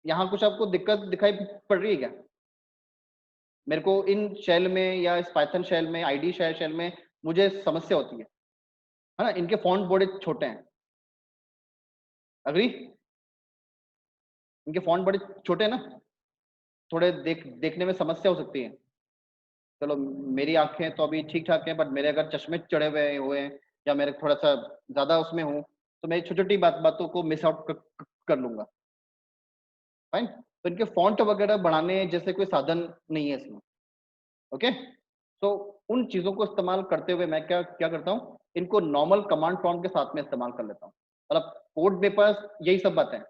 यहाँ कुछ आपको दिक्कत दिखाई पड़ रही है क्या? मेरे को इन शेल में या इस पाइथन शेल में, आईडी शेल में मुझे समस्या होती है ना, इनके फॉन्ट बड़े छोटे हैं। अग्री? इनके फॉन्ट बड़े छोटे हैं ना, थोड़े देखने में समस्या हो सकती है। चलो मेरी आंखें तो अभी ठीक ठाक हैं, बट मेरे अगर चश्मे चढ़े हुए हैं या मेरे थोड़ा सा ज्यादा उसमें हूँ, तो मैं छोटी छोटी बातों को मिस आउट कर लूंगा। फाइन, तो इनके फॉन्ट वगैरह बढ़ाने जैसे कोई साधन नहीं है इसमें। ओके, तो उन चीजों को इस्तेमाल करते हुए मैं क्या करता हूँ, इनको नॉर्मल कमांड प्रॉम्प्ट के साथ में इस्तेमाल कर लेता हूँ। मतलब कोड में पास यही सब बातें हैं,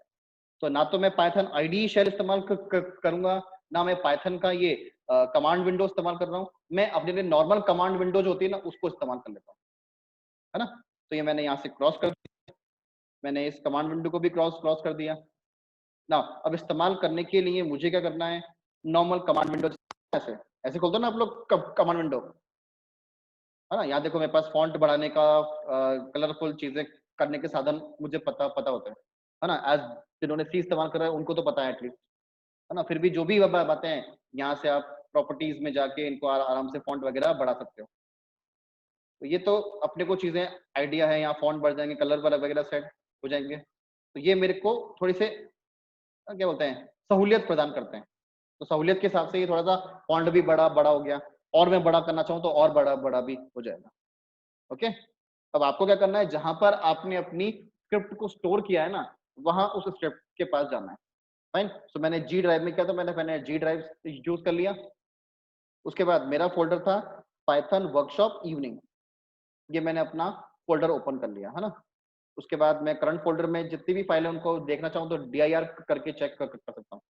तो ना तो मैं पाइथन आईडी शेल इस्तेमाल करूंगा, ना मैं पाइथन का ये कमांड विंडो इस्तेमाल कर रहा हूँ, मैं अपने लिए नॉर्मल कमांड विंडो जो होती है ना उसको इस्तेमाल कर लेता हूँ, है ना। तो ये मैंने यहाँ से क्रॉस कर दिया, मैंने इस कमांड विंडो को भी क्रॉस कर दिया ना। अब इस्तेमाल करने के लिए मुझे क्या करना है, नॉर्मल कमांड विंडो ऐसे ऐसे खोलते हो ना आप लोग कमांड विंडो, है ना। यहाँ देखो मेरे पास फॉन्ट बढ़ाने का, कलरफुल चीजें करने के साधन मुझे पता होते हैं, है ना। एज जिन्होंने सी इस्तेमाल करा है उनको तो पता है एटलीस्ट, है ना। फिर भी जो भी बातें हैं, यहाँ से आप प्रॉपर्टीज में जाके इनको आराम से फॉन्ट वगैरह बढ़ा सकते हो। तो ये तो अपने को चीजें आइडिया है, यहाँ फॉन्ट बढ़ जाएंगे, कलर वगैरह सेट हो जाएंगे। तो ये मेरे को थोड़ी से क्या बोलते हैं, सहूलियत प्रदान करते हैं। तो सहूलियत के हिसाब से ये थोड़ा सा फॉन्ट भी बड़ा हो गया, और मैं बड़ा करना चाहूँ तो और बड़ा भी हो जाएगा। ओके, अब आपको क्या करना है, जहां पर आपने अपनी स्क्रिप्ट को स्टोर किया है ना, वहां उस स्क्रिप्ट के पास जाना है। फाइन, सो मैंने जी ड्राइव में किया, तो मैंने जी ड्राइव यूज कर लिया। उसके बाद मेरा फोल्डर था पाइथन वर्कशॉप इवनिंग, ये मैंने अपना फोल्डर ओपन कर लिया, है ना। उसके बाद मैं करंट फोल्डर में जितनी भी फाइल है उनको देखना चाहूँ तो dir करके चेक कर सकता हूँ।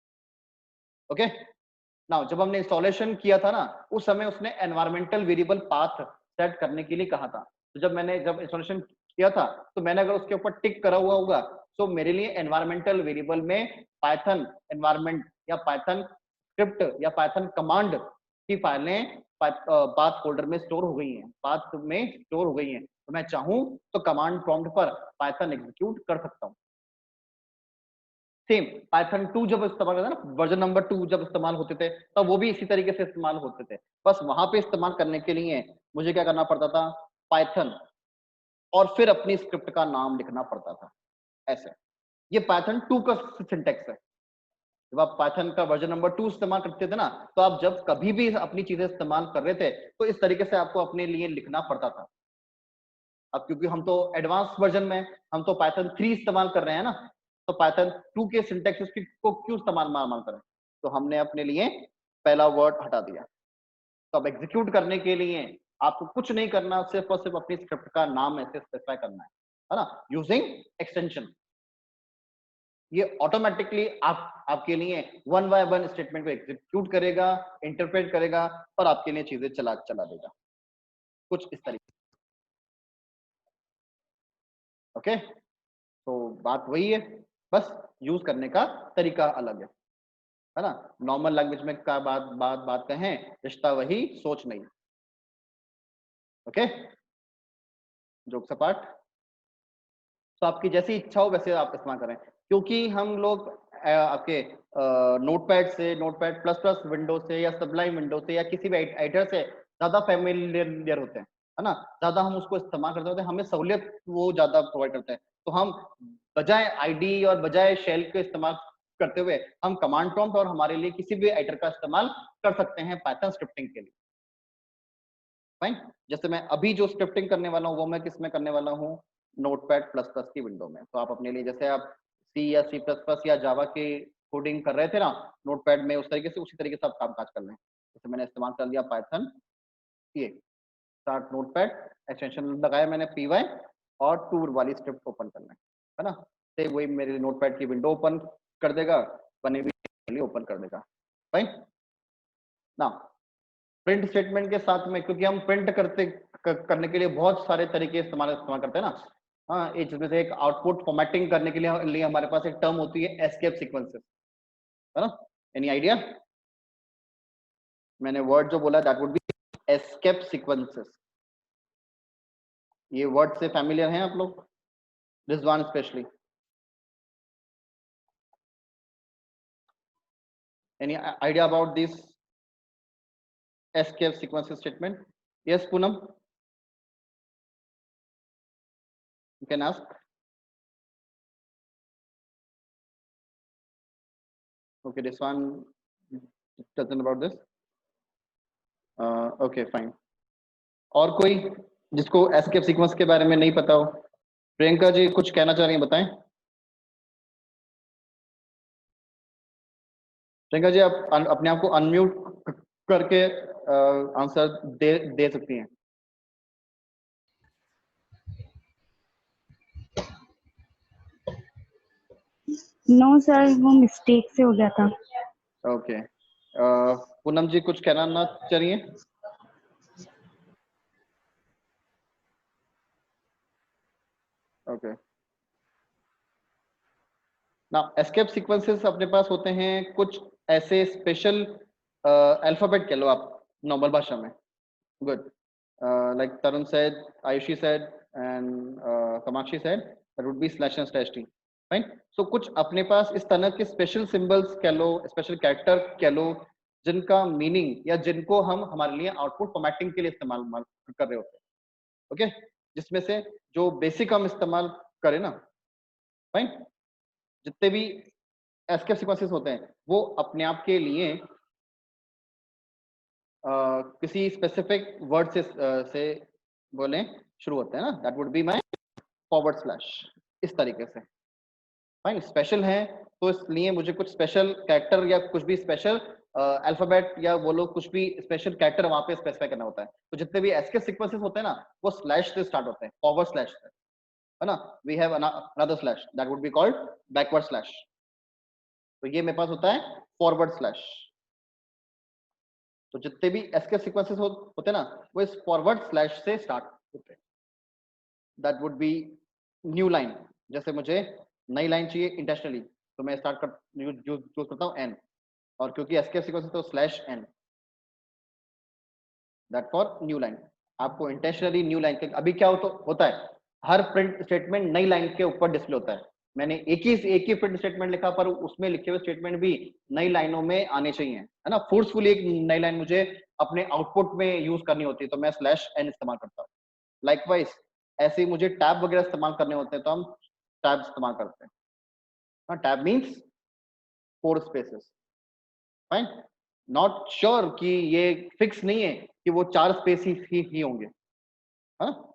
ओके, नाउ जब हमने इंस्टॉलेशन किया था ना, उस समय उसने एनवायरमेंटल वेरिएबल पाथ सेट करने के लिए कहा था। तो जब इंस्टॉलेशन किया था, तो मैंने अगर उसके ऊपर टिक करा हुआ होगा, तो मेरे लिए एनवायरमेंटल वेरिएबल में पाइथन एनवायरमेंट या पाइथन स्क्रिप्ट या पाइथन कमांड की फाइलें पाथ फोल्डर में स्टोर हो गई हैं, पाथ में स्टोर हो गई हैं। तो मैं चाहूं तो कमांड प्रॉम्प्ट पर पाइथन एग्जीक्यूट कर सकता हूं। सेम पाइथन 2 जब इस्तेमाल करते ना, वर्जन नंबर 2 जब इस्तेमाल होते थे, तब वो भी इसी तरीके से इस्तेमाल होते थे। बस वहां पे इस्तेमाल करने के लिए मुझे क्या करना पड़ता था, पाइथन और फिर अपनी स्क्रिप्ट का नाम लिखना पड़ता था, ऐसे। ये पाइथन 2 का सिंटेक्स है। जब आप पाइथन का वर्जन नंबर 2 इस्तेमाल करते थे ना, तो आप जब कभी भी अपनी चीजें इस्तेमाल कर रहे थे, तो इस तरीके से आपको अपने लिए लिखना पड़ता था। अब क्योंकि हम तो एडवांस वर्जन में, हम तो पाइथन 3 इस्तेमाल कर रहे हैं ना, तो पाइथन 2 के सिंटैक्स को क्यों इस्तेमाल मार करें, तो हमने अपने लिए पहला वर्ड हटा दिया। तो अब एग्जीक्यूट करने के लिए आपको कुछ नहीं करना, सिर्फ और सिर्फ अपनी स्क्रिप्ट का नाम ऐसे स्पेसिफाई करना है ना, यूजिंग एक्सटेंशन। ये ऑटोमेटिकली आपके लिए 1 बाय 1 स्टेटमेंट को एग्जीक्यूट करेगा, इंटरप्रेट करेगा और आपके लिए चीजें चला देगा, कुछ इस तरीके। ओके, तो बात वही है, बस यूज करने का तरीका अलग है ना। नॉर्मल लैंग्वेज में क्या बात कहें, रिश्ता वही सोच नहीं। ओके, जोक्स अपार्ट, तो आपकी जैसी इच्छा हो वैसे आप इस्तेमाल करें, क्योंकि हम लोग आपके नोटपैड से, नोटपैड प्लस प्लस विंडो से या सबलाइन विंडो से या किसी भी एडिटर से ज्यादा फैमिलियर होते हैं, है ना। ज्यादा हम उसको इस्तेमाल करते होते हैं, हमें सहूलियत वो ज्यादा प्रोवाइड करते हैं, तो हम बजाय आईडी और बजाय शेल के इस्तेमाल करते हुए हम कमांड प्रॉम्प्ट और हमारे लिए किसी भी एडिटर का इस्तेमाल कर सकते हैं पाइथन स्क्रिप्टिंग के लिए। फाइन। जैसे मैं अभी जो स्क्रिप्टिंग करने वाला हूँ वो मैं किस में करने वाला हूँ, नोटपैड प्लस प्लस की विंडो में। तो आप अपने लिए जैसे आप सी या सी प्लस प्लस या जावा के कोडिंग कर रहे थे ना नोटपैड में, उस तरीके से उसी तरीके से आप काम काज कर लें। जैसे मैंने इस्तेमाल कर लिया पाइथन, ये स्टार्ट नोटपैड एक्सटेंशन लगाया मैंने py और टूर वाली स्क्रिप्ट ओपन करना है ना। तो वही मेरे नोटपैड की विंडो ओपन कर देगा, बनी हुई ओपन कर देगा। फाइन ना। प्रिंट स्टेटमेंट के साथ में, क्योंकि हम प्रिंट करने के लिए बहुत सारे तरीके इस्तेमाल करते हैं ना। हाँ, ये जिसमें से एक आउटपुट फॉर्मेटिंग करने के लिए हमारे पास एक टर्म होती है एस्केप सीक्वेंसेस, है ना। Any idea? मैंने वर्ड जो बोला that would B escape sequences. ये वर्ड से फैमिलियर हैं आप लोग? Rizwan specially, any idea about this escape sequences statement? Yes, Poonam, you can ask. Okay, this one doesn't about this. Okay, fine. और कोई जिसको escape sequence के बारे में नहीं पता हो? प्रियंका जी कुछ कहना चाह रही हैं, बताएं। प्रियंका जी आप अपने आप को अनम्यूट करके आंसर दे सकती हैं। नो सर, वो मिस्टेक से हो गया था। ओके, पूनम जी कुछ कहना ना चाहिए? ओके ना, एस्केप सीक्वेंसेस अपने पास होते हैं कुछ ऐसे स्पेशल अल्फाबेट कह लो आप नॉर्मल भाषा में। Good, like Tarun said, Ayushi said and Kamakshi said that would be slash and slash t. Fine. So कुछ अपने पास इस तरह के स्पेशल सिंबल्स कह लो, स्पेशल कैरेक्टर कह लो, जिनका मीनिंग या जिनको हम हमारे लिए आउटपुट फॉर्मेटिंग के लिए इस्तेमाल कर रहे होते हैं। ओके, जिसमें से जो बेसिक हम इस्तेमाल करें ना, फाइन, जितने भी एस्केप सीक्वेंसेस होते हैं वो अपने आप के लिए किसी स्पेसिफिक वर्ड से बोले शुरू होते हैं ना, that would be my forward slash, इस तरीके से। फाइन, स्पेशल है तो इसलिए मुझे कुछ स्पेशल कैरेक्टर या कुछ भी स्पेशल अल्फाबेट या बोलो कुछ भी स्पेशल कैरेक्टर वहां पे स्पेसिफाई करना होता है। तो जितने भी एस्केप सीक्वेंसेस होते हैं ना वो स्लैश से स्टार्ट होते हैं, फॉरवर्ड स्लैश से, है ना। We have another slash that would be called backward slash. तो ये मेरे पास होता है फॉरवर्ड स्लैश। तो जितने भी एस्केप सीक्वेंसेस होते हैं ना वो इस फॉरवर्ड स्लैश से स्टार्ट होते हैं। That would B new line. जैसे मुझे नई लाइन चाहिए इंटेंशनली तो मैं स्टार्ट कर यूज करता हूँ एन, और क्योंकि एस्केप सीक्वेंस तो slash n, that for new line. आपको इंटेंशनली न्यू लाइन के अभी क्या होता है, हर प्रिंट स्टेटमेंट नई लाइन के ऊपर डिस्प्ले होता है। मैंने एक ही प्रिंट स्टेटमेंट लिखा पर उसमें लिखे हुए स्टेटमेंट भी नई लाइनों में आने चाहिए, है ना। फोर्सफुली एक नई लाइन मुझे अपने आउटपुट में यूज करनी होती है तो मैं स्लैश एन इस्तेमाल करता हूँ। लाइकवाइज ऐसे ही मुझे टैब वगैरह इस्तेमाल करने होते हैं तो हम टैब इस्तेमाल करते हैं। Tab means 4 spaces. Fine, not sure कि ये फिक्स नहीं है कि वो 4 स्पेस ही होंगे, हाँ,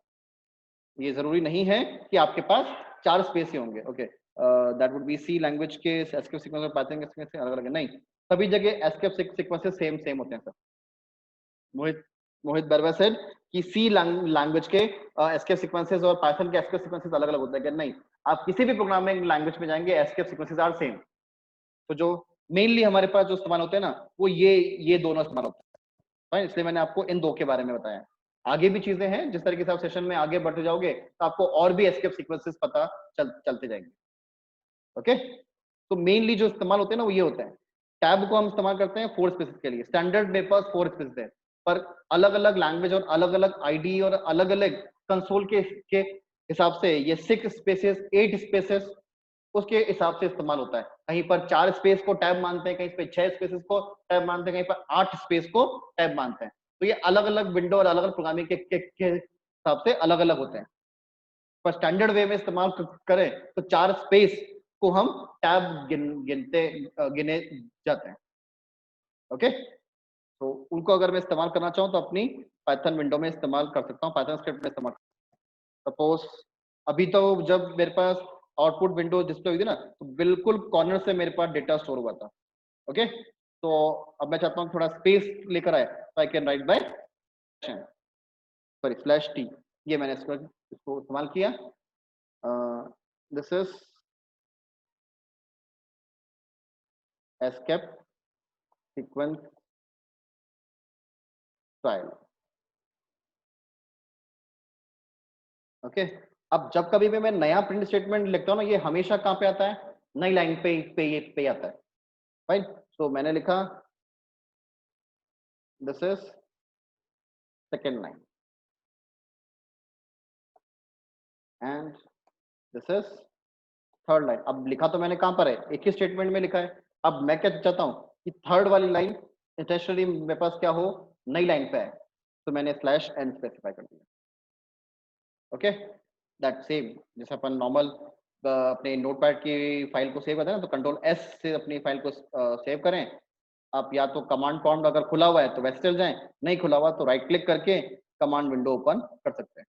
ये जरूरी नहीं है कि आपके पास 4 स्पेस ही होंगे। Okay, that would be C language के एस्केप सीक्वेंस और पाइथन के अलग अलग नहीं, सभी जगह एस्केप सीक्वेंसेस सेम होते हैं सर। मोहित बर्वे सेड कि सी लैंग्वेज के एस्केप सीक्वेंसेस और पाइथन के एस्केप सीक्वेंसेस अलग अलग होते हैं। नहीं, आप किसी भी प्रोग्रामिंग लैंग्वेज में जाएंगे एस्केप सीक्वेंसेस आर सेम। तो जो मेनली हमारे पास जो इस्तेमाल होते हैं ना वो ये दोनों इस्तेमाल होते हैं, इसलिए मैंने आपको इन 2 के बारे में बताया। आगे भी चीजें हैं, जिस तरीके से आप सेशन में आगे बढ़ते जाओगे तो आपको और भी एस्केप सीक्वेंसेस पता चलते जाएंगे। ओके, तो मेनली जो इस्तेमाल होते हैं ना वो ये होते हैं। टैब को हम इस्तेमाल करते हैं 4 स्पेसेस के लिए, स्टैंडर्ड मेरे पास 4 स्पेसेस है, पर अलग अलग लैंग्वेज और अलग अलग आईडी और अलग अलग कंसोल के हिसाब से ये 6 स्पेसेस 8 स्पेसेस उसके हिसाब से इस्तेमाल होता है। कहीं पर 4 स्पेस को टैब मानते हैं, कहीं पर 6 स्पेसेस को टैब मानते हैं, कहीं पर 8 स्पेस को टैब मानते हैं। तो ये अलग अलग विंडो और अलग अलग प्रोग्रामिंग के हिसाब से अलग अलग होते हैं। पर स्टैंडर्ड वे में इस्तेमाल करें तो 4 स्पेस को हम टैब गिने जाते हैं। ओके, तो उनको अगर मैं इस्तेमाल करना चाहूँ तो अपनी पाइथन विंडो में इस्तेमाल कर सकता हूँ, पाइथन स्क्रिप्ट में इस्तेमाल। सपोज अभी तो जब मेरे पास आउटपुट विंडो डिस्प्ले हुई थी ना, तो बिल्कुल कॉर्नर से मेरे पास डेटा स्टोर हुआ था। ओके, तो अब मैं चाहता हूँ थोड़ा स्पेस लेकर आए, तो I can write by sorry slash t, ये मैंने इसको इस्तेमाल किया। This is escape sequence file. Okay, अब जब कभी भी मैं नया प्रिंट स्टेटमेंट लिखता हूँ ना, ये हमेशा कहाँ पे आता है, नई लाइन पे आता है। फाइन, तो मैंने लिखा this is second line and this is third line. अब लिखा तो मैंने कहां पर है, एक ही स्टेटमेंट में लिखा है। अब मैं क्या चाहता हूं कि थर्ड वाली लाइन इंटेंशनली मेरे पास क्या हो, नई लाइन पे है, तो मैंने स्लैश एन स्पेसिफाई कर दिया। ओके, दैट सेम जैसे अपन नॉर्मल अपने नोटपैड की फाइल को सेव करते हैं ना, तो कंट्रोल एस से अपनी फाइल को सेव करें। आप या तो कमांड प्रॉम्प्ट अगर खुला हुआ है तो वैसे चल जाएं, नहीं खुला हुआ तो राइट क्लिक करके कमांड विंडो ओपन कर सकते हैं।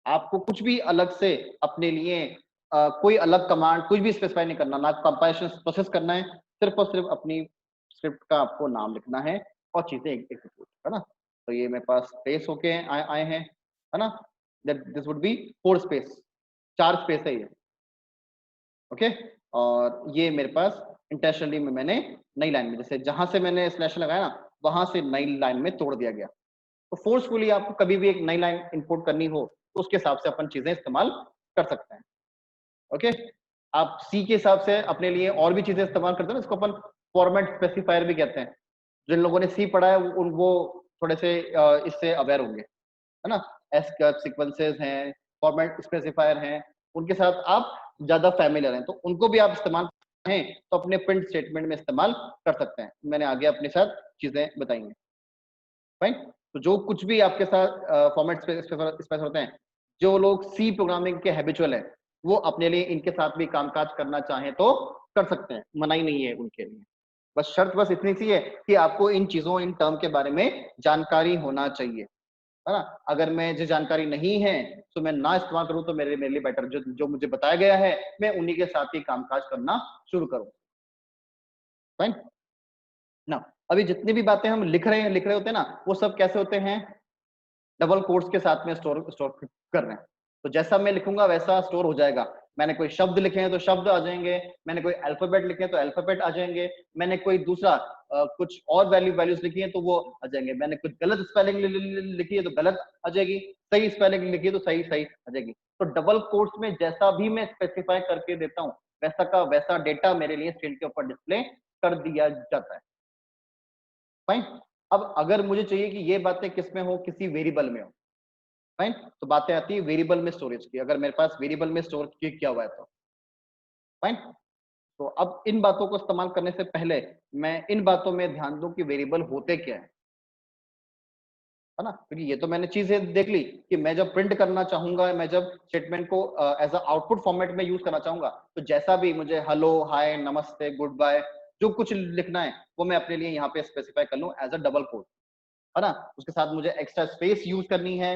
आपको कुछ भी अलग से अपने लिए कोई अलग कमांड कुछ भी स्पेसिफाई नहीं करना, ना कंपाइलेशन प्रोसेस करना है, सिर्फ और सिर्फ अपनी स्क्रिप्ट का आपको नाम लिखना है और चीजें एग्जीक्यूट, है ना। तो ये मेरे पास स्पेस होके आए हैं, है ना, that this would be 4 space, 4 space है ये। ओके, और ये मेरे पास इंटेंशनली में मैंने नई लाइन में, जैसे जहां से मैंने स्लैश लगाया ना, वहां से नई लाइन में तोड़ दिया गया। तो फोर्सफुली आपको कभी भी एक नई लाइन इंपोर्ट करनी हो तो उसके हिसाब से अपन चीजें इस्तेमाल कर सकते हैं। ओके, आप सी के हिसाब से अपने लिए और भी चीजें इस्तेमाल करते हैं ना, इसको अपन फॉर्मेट स्पेसिफायर भी कहते हैं। जिन लोगों ने सी पढ़ा है वो थोड़े से इससे अवेयर होंगे, है ना। एस्केप सीक्वेंसेस हैं, फॉर्मेट स्पेसिफायर हैं, उनके साथ आप ज्यादा फैमिलियर हैं, तो उनको भी आप इस्तेमाल हैं तो अपने प्रिंट स्टेटमेंट में इस्तेमाल कर सकते हैं। मैंने आगे अपने साथ चीजें बताई। फाइन, तो जो कुछ भी आपके साथ फॉर्मेट स्पेसिफायर होते हैं, जो लोग सी प्रोग्रामिंग के हैबिचुअल हैं, वो अपने लिए इनके साथ भी कामकाज करना चाहें तो कर सकते हैं, मनाही नहीं है उनके लिए। बस शर्त बस इतनी सी है कि आपको इन चीजों, इन टर्म के बारे में जानकारी होना चाहिए, है ना। अगर मैं जो जानकारी नहीं है तो मैं ना इस्तेमाल करूं तो मेरे लिए बेटर, जो मुझे बताया गया है मैं उन्हीं के साथ ही कामकाज करना शुरू करूं। फाइन ना, अभी जितनी भी बातें हम लिख रहे होते हैं ना, वो सब कैसे होते हैं, डबल कोट्स के साथ में स्टोर कर रहे हैं। तो जैसा मैं लिखूंगा वैसा स्टोर हो जाएगा। मैंने कोई शब्द लिखे हैं तो शब्द आ जाएंगे, मैंने कोई अल्फाबेट लिखे हैं तो अल्फाबेट आ जाएंगे, मैंने कोई दूसरा कुछ और वैल्यूज लिखी है तो वो आ जाएंगे, मैंने कुछ गलत स्पेलिंग लिखी है तो गलत आ जाएगी, सही स्पेलिंग लिखी है तो सही सही आ जाएगी। तो डबल कोट्स में जैसा भी मैं स्पेसिफाई करके देता हूँ वैसा का वैसा डेटा मेरे लिए स्क्रीन के ऊपर डिस्प्ले कर दिया जाता है। फाइन, अब अगर मुझे चाहिए कि ये बातें किस में हो, किसी वेरिएबल में हो, फाइन, तो बातें आती है वेरिएबल में स्टोरेज की। अगर मेरे पास वेरिएबल में स्टोर किया हुआ है तो फाइन। तो अब इन बातों को इस्तेमाल करने से पहले मैं इन बातों में ध्यान दूं कि वेरिएबल होते क्या है ना। क्योंकि ये तो मैंने चीजें देख ली कि मैं जब प्रिंट करना चाहूंगा, मैं जब स्टेटमेंट को एज अ आउटपुट फॉर्मेट में यूज करना चाहूंगा, तो जैसा भी मुझे हेलो, हाय, नमस्ते, गुड बाय जो कुछ लिखना है वो मैं अपने लिए यहाँ पे स्पेसिफाई कर लूं एज अ डबल कोड, है ना। उसके साथ मुझे एक्स्ट्रा स्पेस यूज करनी है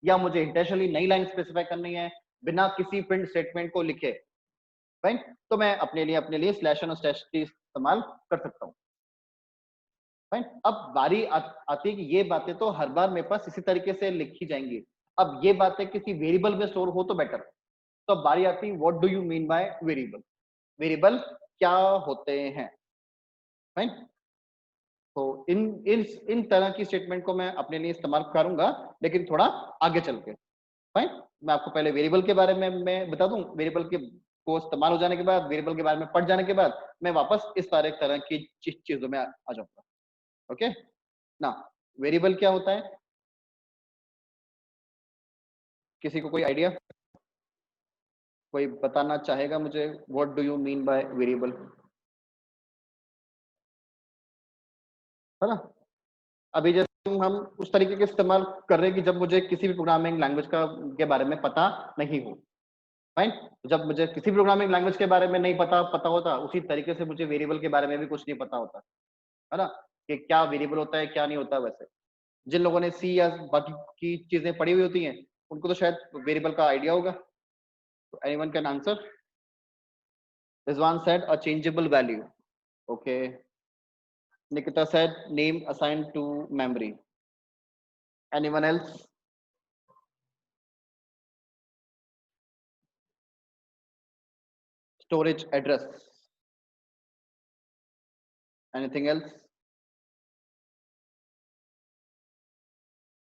या मुझे इंटेंशनली नई लाइन स्पेसिफाई करनी है बिना किसी प्रिंट स्टेटमेंट को लिखे, राइट, तो मैं अपने लिए स्लैश और स्लैश की इस्तेमाल कर सकता हूँ। फाइन, अब बारी आती है कि ये बातें तो हर बार मेरे पास इसी तरीके से लिखी जाएंगी। अब ये बातें किसी वेरिएबल में स्टोर हो तो बेटर। तो अब बारी आती है what do you mean by variable, variable क्या होते हैं। फाइन, तो इन तरह की स्टेटमेंट को मैं अपने लिए इस्तेमाल करूंगा, लेकिन थोड़ा आगे चल के। फाइन, मैं आपको पहले वेरिएबल के बारे में मैं बता दूं, वेरिएबल के को इस्तेमाल हो जाने के बाद, वेरिएबल के बारे में पढ़ जाने के बाद मैं वापस इस सारे तरह की चीजों में आ जाऊंगा। ओके ना, वेरिएबल क्या होता है, किसी को कोई आइडिया, कोई बताना चाहेगा मुझे, what do you mean by variable, है ना। अभी जैसे हम उस तरीके के इस्तेमाल कर रहे हैं कि जब मुझे किसी भी प्रोग्रामिंग लैंग्वेज का के बारे में पता नहीं हो, फाइन। जब मुझे किसी प्रोग्रामिंग लैंग्वेज के बारे में नहीं पता होता, उसी तरीके से मुझे वेरिएबल के बारे में भी कुछ नहीं पता होता, है ना, कि क्या वेरिएबल होता है क्या नहीं होता। वैसे जिन लोगों ने सी या बाकी की चीजें पढ़ी हुई होती हैं उनको तो शायद वेरिएबल का आइडिया होगा। तो anyone can answer. Rizwan said a changeable value, okay. Nikita said name assigned to memory. Anyone else? Storage address. Anything else?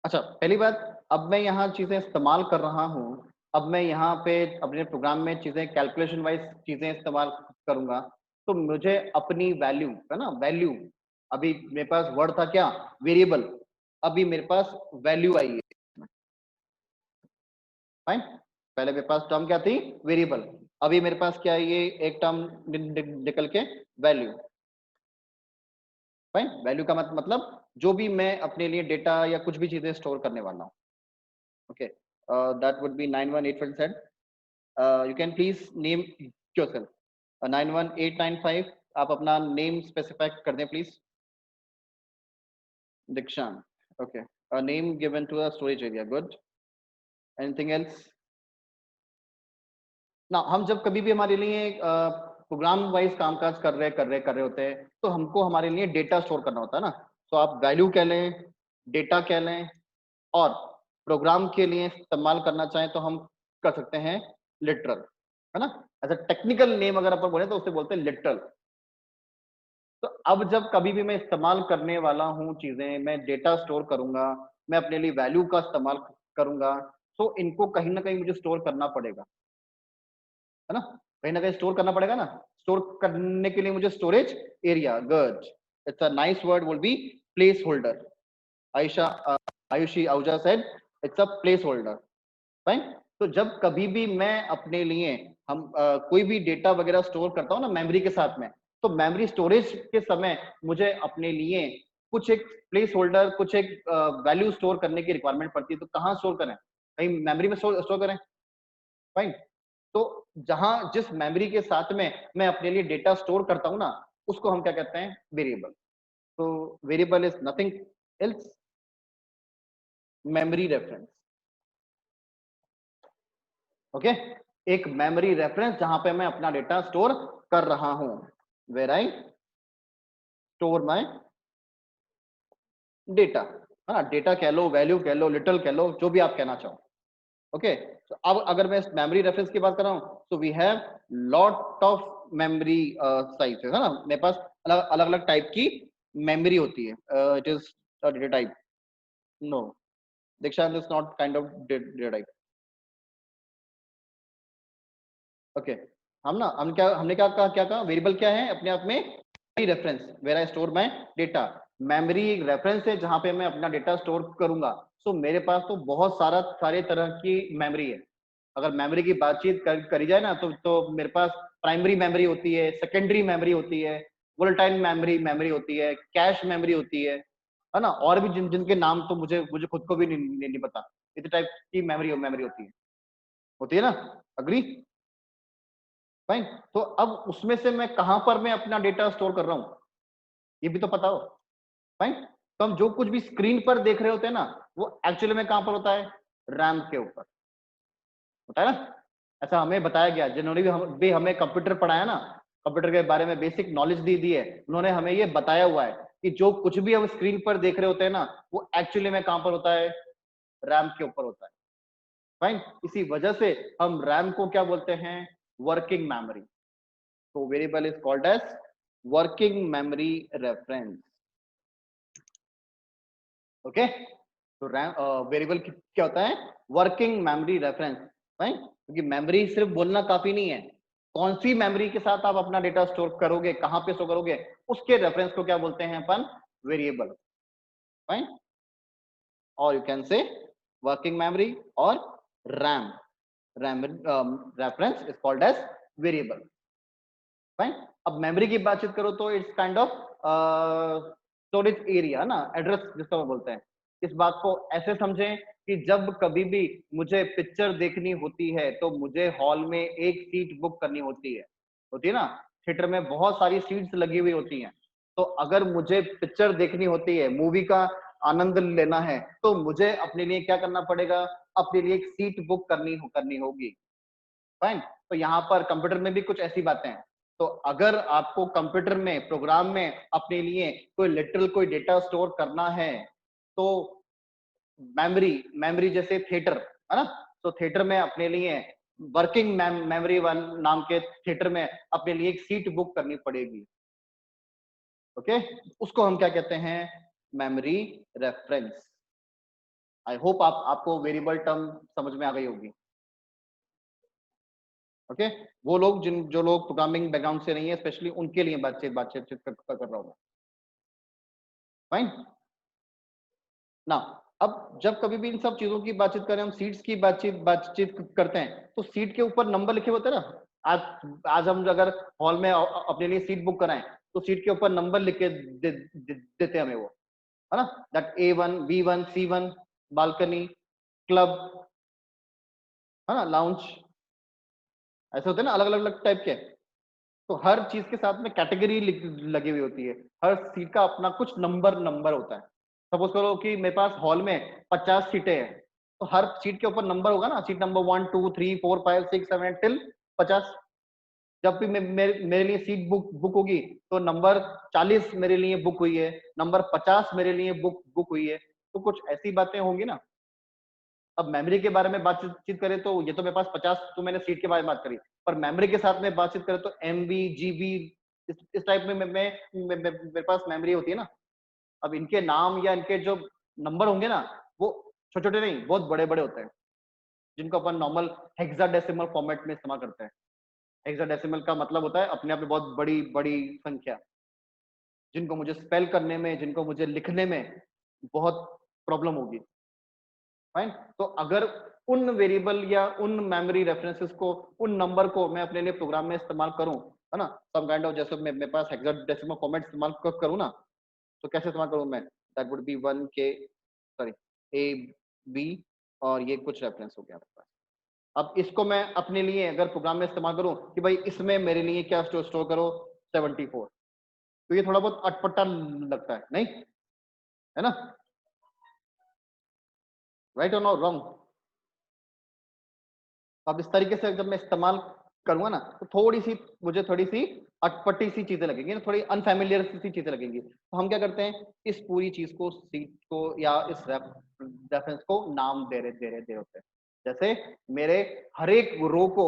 अच्छा, पहली बात, अब मैं यहाँ चीजें इस्तेमाल कर रहा हूँ, अब मैं यहाँ पे अपने प्रोग्राम में चीजें कैलकुलेशन वाइज चीजें इस्तेमाल करूंगा, तो मुझे अपनी वैल्यू, है ना, वैल्यू, अभी मेरे पास वर्ड था क्या, वेरिएबल, अभी मेरे पास वैल्यू आई है, फाइन। पहले मेरे पास टर्म क्या थी, वेरिएबल, अभी मेरे पास क्या है, ये एक टर्म निकल के वैल्यू, फाइन। वैल्यू का मतलब जो भी मैं अपने लिए डेटा या कुछ भी चीजें स्टोर करने वाला हूँ, okay. That would B 918 said you can please name yourself। 91895 आप अपना नेम स्पेसिफाई कर दें प्लीज। दीक्षांत, okay. a name given to a storage area, good। anything else? ना, हम जब कभी भी हमारे लिए प्रोग्राम वाइज कामकाज कर रहे होते हैं, तो हमको हमारे लिए डेटा स्टोर करना होता है ना। तो आप वैल्यू कह लें, डेटा कह लें, और प्रोग्राम के लिए इस्तेमाल करना चाहें तो हम कर सकते हैं लिटरल, है ना। ऐसा टेक्निकल नेम अगर अपन बोले तो उसे बोलते हैं लिटरल। तो अब जब कभी भी मैं इस्तेमाल करने वाला हूँ चीजें, मैं डेटा स्टोर करूंगा, मैं अपने लिए वैल्यू का इस्तेमाल करूंगा, तो इनको कहीं ना कहीं मुझे स्टोर करना पड़ेगा, है ना, कहीं ना कहीं स्टोर करना पड़ेगा ना। स्टोर करने के लिए मुझे storage area, good, it's a nice word, will be place holder. Ayesha Ayushi Ahuja said it's a place holder, fine. तो जब कभी भी मैं अपने लिए कोई भी डेटा वगैरह स्टोर करता हूँ ना मेमोरी के साथ में, तो मेमोरी स्टोरेज के समय मुझे अपने लिए कुछ एक प्लेस होल्डर, कुछ एक वैल्यू स्टोर करने की रिक्वायरमेंट पड़ती है। तो कहाँ स्टोर करें, कहीं मेमोरी में स्टोर करें, फाइन। तो जहां जिस मेमोरी के साथ में मैं अपने लिए डेटा स्टोर करता हूं ना, उसको हम क्या कहते हैं, वेरिएबल। तो variable is nothing else memory reference, okay. एक मेमोरी रेफरेंस जहां पे मैं अपना डेटा स्टोर कर रहा हूं, where I store my data, है ना। डेटा कह लो, वैल्यू कह लो, लिटल कह लो, जो भी आप कहना चाहो, ओके। तो अब अगर मैं मेमोरी रेफरेंस की बात कर रहा हूं, तो we have lot of memory sizes, है ना। मेरे पास अलग अलग टाइप की मेमोरी होती है, it is data type, no Dikshant is not kind of data type, okay. हमने क्या कहा, वेरिएबल क्या है अपने आप में, memory reference, where I store my data. Memory एक रेफरेंस है जहां पे मैं अपना डेटा स्टोर करूंगा। सो मेरे पास तो बहुत सारे तरह की मेमोरी है। अगर मेमोरी की बातचीत करी जाए ना, तो मेरे पास प्राइमरी मेमोरी होती है, सेकेंडरी मेमोरी होती है, वोलेटाइल मेमोरी होती है, कैश मेमोरी होती है ना। और भी जिनके नाम तो मुझे खुद को भी नहीं पता। इस टाइप की मेमोरी होती है ना, अग्री, फाइन। तो अब उसमें से मैं कहां पर मैं अपना डेटा स्टोर कर रहा हूं, ये भी तो पता हो, फाइन। तो हम जो कुछ भी स्क्रीन पर देख रहे होते हैं ना, वो एक्चुअली में कहां पर होता है, रैम के ऊपर होता है ना। ऐसा हमें बताया गया, जिन्होंने भी हमें कंप्यूटर पढ़ाया ना, कंप्यूटर के बारे में बेसिक नॉलेज दी है, उन्होंने हमें ये बताया हुआ है कि जो कुछ भी हम स्क्रीन पर देख रहे होते हैं ना, वो एक्चुअली में कहां पर होता है, रैम के ऊपर होता है, फाइन। इसी वजह से हम रैम को क्या बोलते हैं, वर्किंग मेमोरी। तो variable is called as working memory reference, okay. तो वेरिएबल क्या होता है, वर्किंग मेमोरी रेफरेंस, राइट। क्योंकि मेमोरी सिर्फ बोलना काफी नहीं है, कौन सी मेमोरी के साथ आप अपना डेटा स्टोर करोगे, कहां पे स्टोर करोगे, उसके रेफरेंस को क्या बोलते हैं अपन, वेरिएबल, राइट। और you can say working memory और RAM reference is called as variable, fine. अब मेमोरी की बातचीत करो तो it's kind of storage area ना, एड्रेस जिसको बोलते हैं, इस बात को ऐसे समझें कि जब कभी भी मुझे पिक्चर देखनी होती है तो मुझे हॉल में एक सीट बुक करनी होती है ना। थिएटर में बहुत सारी सीट्स लगी हुई होती हैं, तो अगर मुझे पिक्चर देखनी होती है, मूवी का आनंद लेना है, तो मुझे अपने लिए क्या करना पड़ेगा, अपने लिए एक सीट बुक करनी होगी। फाइन। तो यहाँ पर कंप्यूटर में भी कुछ ऐसी बातें हैं। तो अगर आपको कंप्यूटर में प्रोग्राम में अपने लिए कोई डेटा स्टोर करना है, तो मेमोरी जैसे थिएटर है ना, तो थिएटर में अपने लिए वर्किंग मेमोरी नाम के थिएटर में अपने लिए एक सीट बुक करनी पड़ेगी। ओके, उसको हम क्या कहते हैं, मेमोरी रेफरेंस। आई होप आपको वेरिएबल टर्म समझ में आ गई होगी। ओके, वो लोग जो लोग प्रोग्रामिंग बैकग्राउंड से नहीं है, स्पेशली उनके लिए बातचीत कर रहा हूं मैं। फाइन ना। अब जब कभी भी इन सब चीजों की बातचीत करें, हम सीट्स की बातचीत करते हैं, तो सीट के ऊपर नंबर लिखे होते हैं ना। आज हम अगर हॉल में अपने लिए सीट बुक कराएं, तो सीट के ऊपर नंबर लिख के देते हमें वो, है ना, that A1 B1 C1, balcony, club, है ना, लाउंज, ऐसे होते हैं ना, अलग अलग टाइप के। तो हर चीज के साथ में कैटेगरी लगी हुई होती है, हर सीट का अपना कुछ नंबर होता है। सपोज करो कि मेरे पास हॉल में 50 सीटें हैं, तो हर सीट के ऊपर नंबर होगा ना, सीट नंबर 1 2 3 4 5 6 7 टिल 50। जब भी मेरे लिए सीट बुक होगी, तो नंबर 40 मेरे लिए बुक हुई है, नंबर 50 मेरे लिए बुक हुई है। तो कुछ ऐसी बातें होंगी ना। अब मेमोरी के बारे में बातचीत करें, तो ये तो मेरे पास 50, तो मैंने सीट के बारे में बात करी, पर मेमोरी के साथ में बातचीत करें तो MB GB, इस टाइप में मेरे पास मेमोरी होती है ना। अब इनके नाम या इनके जो नंबर होंगे ना, वो छोटे छोटे नहीं, बहुत बड़े बड़े होते हैं, जिनको अपन नॉर्मल हेक्साडेसिमल फॉर्मेट में इस्तेमाल करते हैं। हेक्साडेसिमल का मतलब होता है अपने आप में बहुत बड़ी बड़ी संख्या, जिनको मुझे स्पेल करने में, जिनको मुझे लिखने में बहुत प्रॉब्लम होगी। फाइन। तो अगर उन वेरिएबल या उन मेमोरी रेफरेंसेस को, उन नंबर को मैं अपने लिए प्रोग्राम में इस्तेमाल करूं, है ना, सम काइंड ऑफ, जैसे मेरे पास हेक्साडेसिमल फॉर्मेट इस्तेमाल करूं ना, तो कैसे इस्तेमाल करूं मैं, that would B 1K, sorry, AB, और ये कुछ रेफरेंस हो गया आपके पास। अब इसको मैं अपने लिए अगर प्रोग्राम में इस्तेमाल करूं कि भाई इसमें मेरे लिए क्या स्टोर करो, 74, तो ये थोड़ा बहुत अटपटा लगता है, नहीं है ना, राइट और नॉट रॉन्ग। अब इस तरीके से जब मैं इस्तेमाल करूंगा ना, तो मुझे थोड़ी सी अटपटी सी चीजें लगेंगी ना, थोड़ी अनफैमिलियर सी चीजें लगेंगी। तो हम क्या करते हैं, इस पूरी चीज को, सीट को या इस रेफरेंस को नाम दे रहे होते हैं। जैसे मेरे हर एक रो को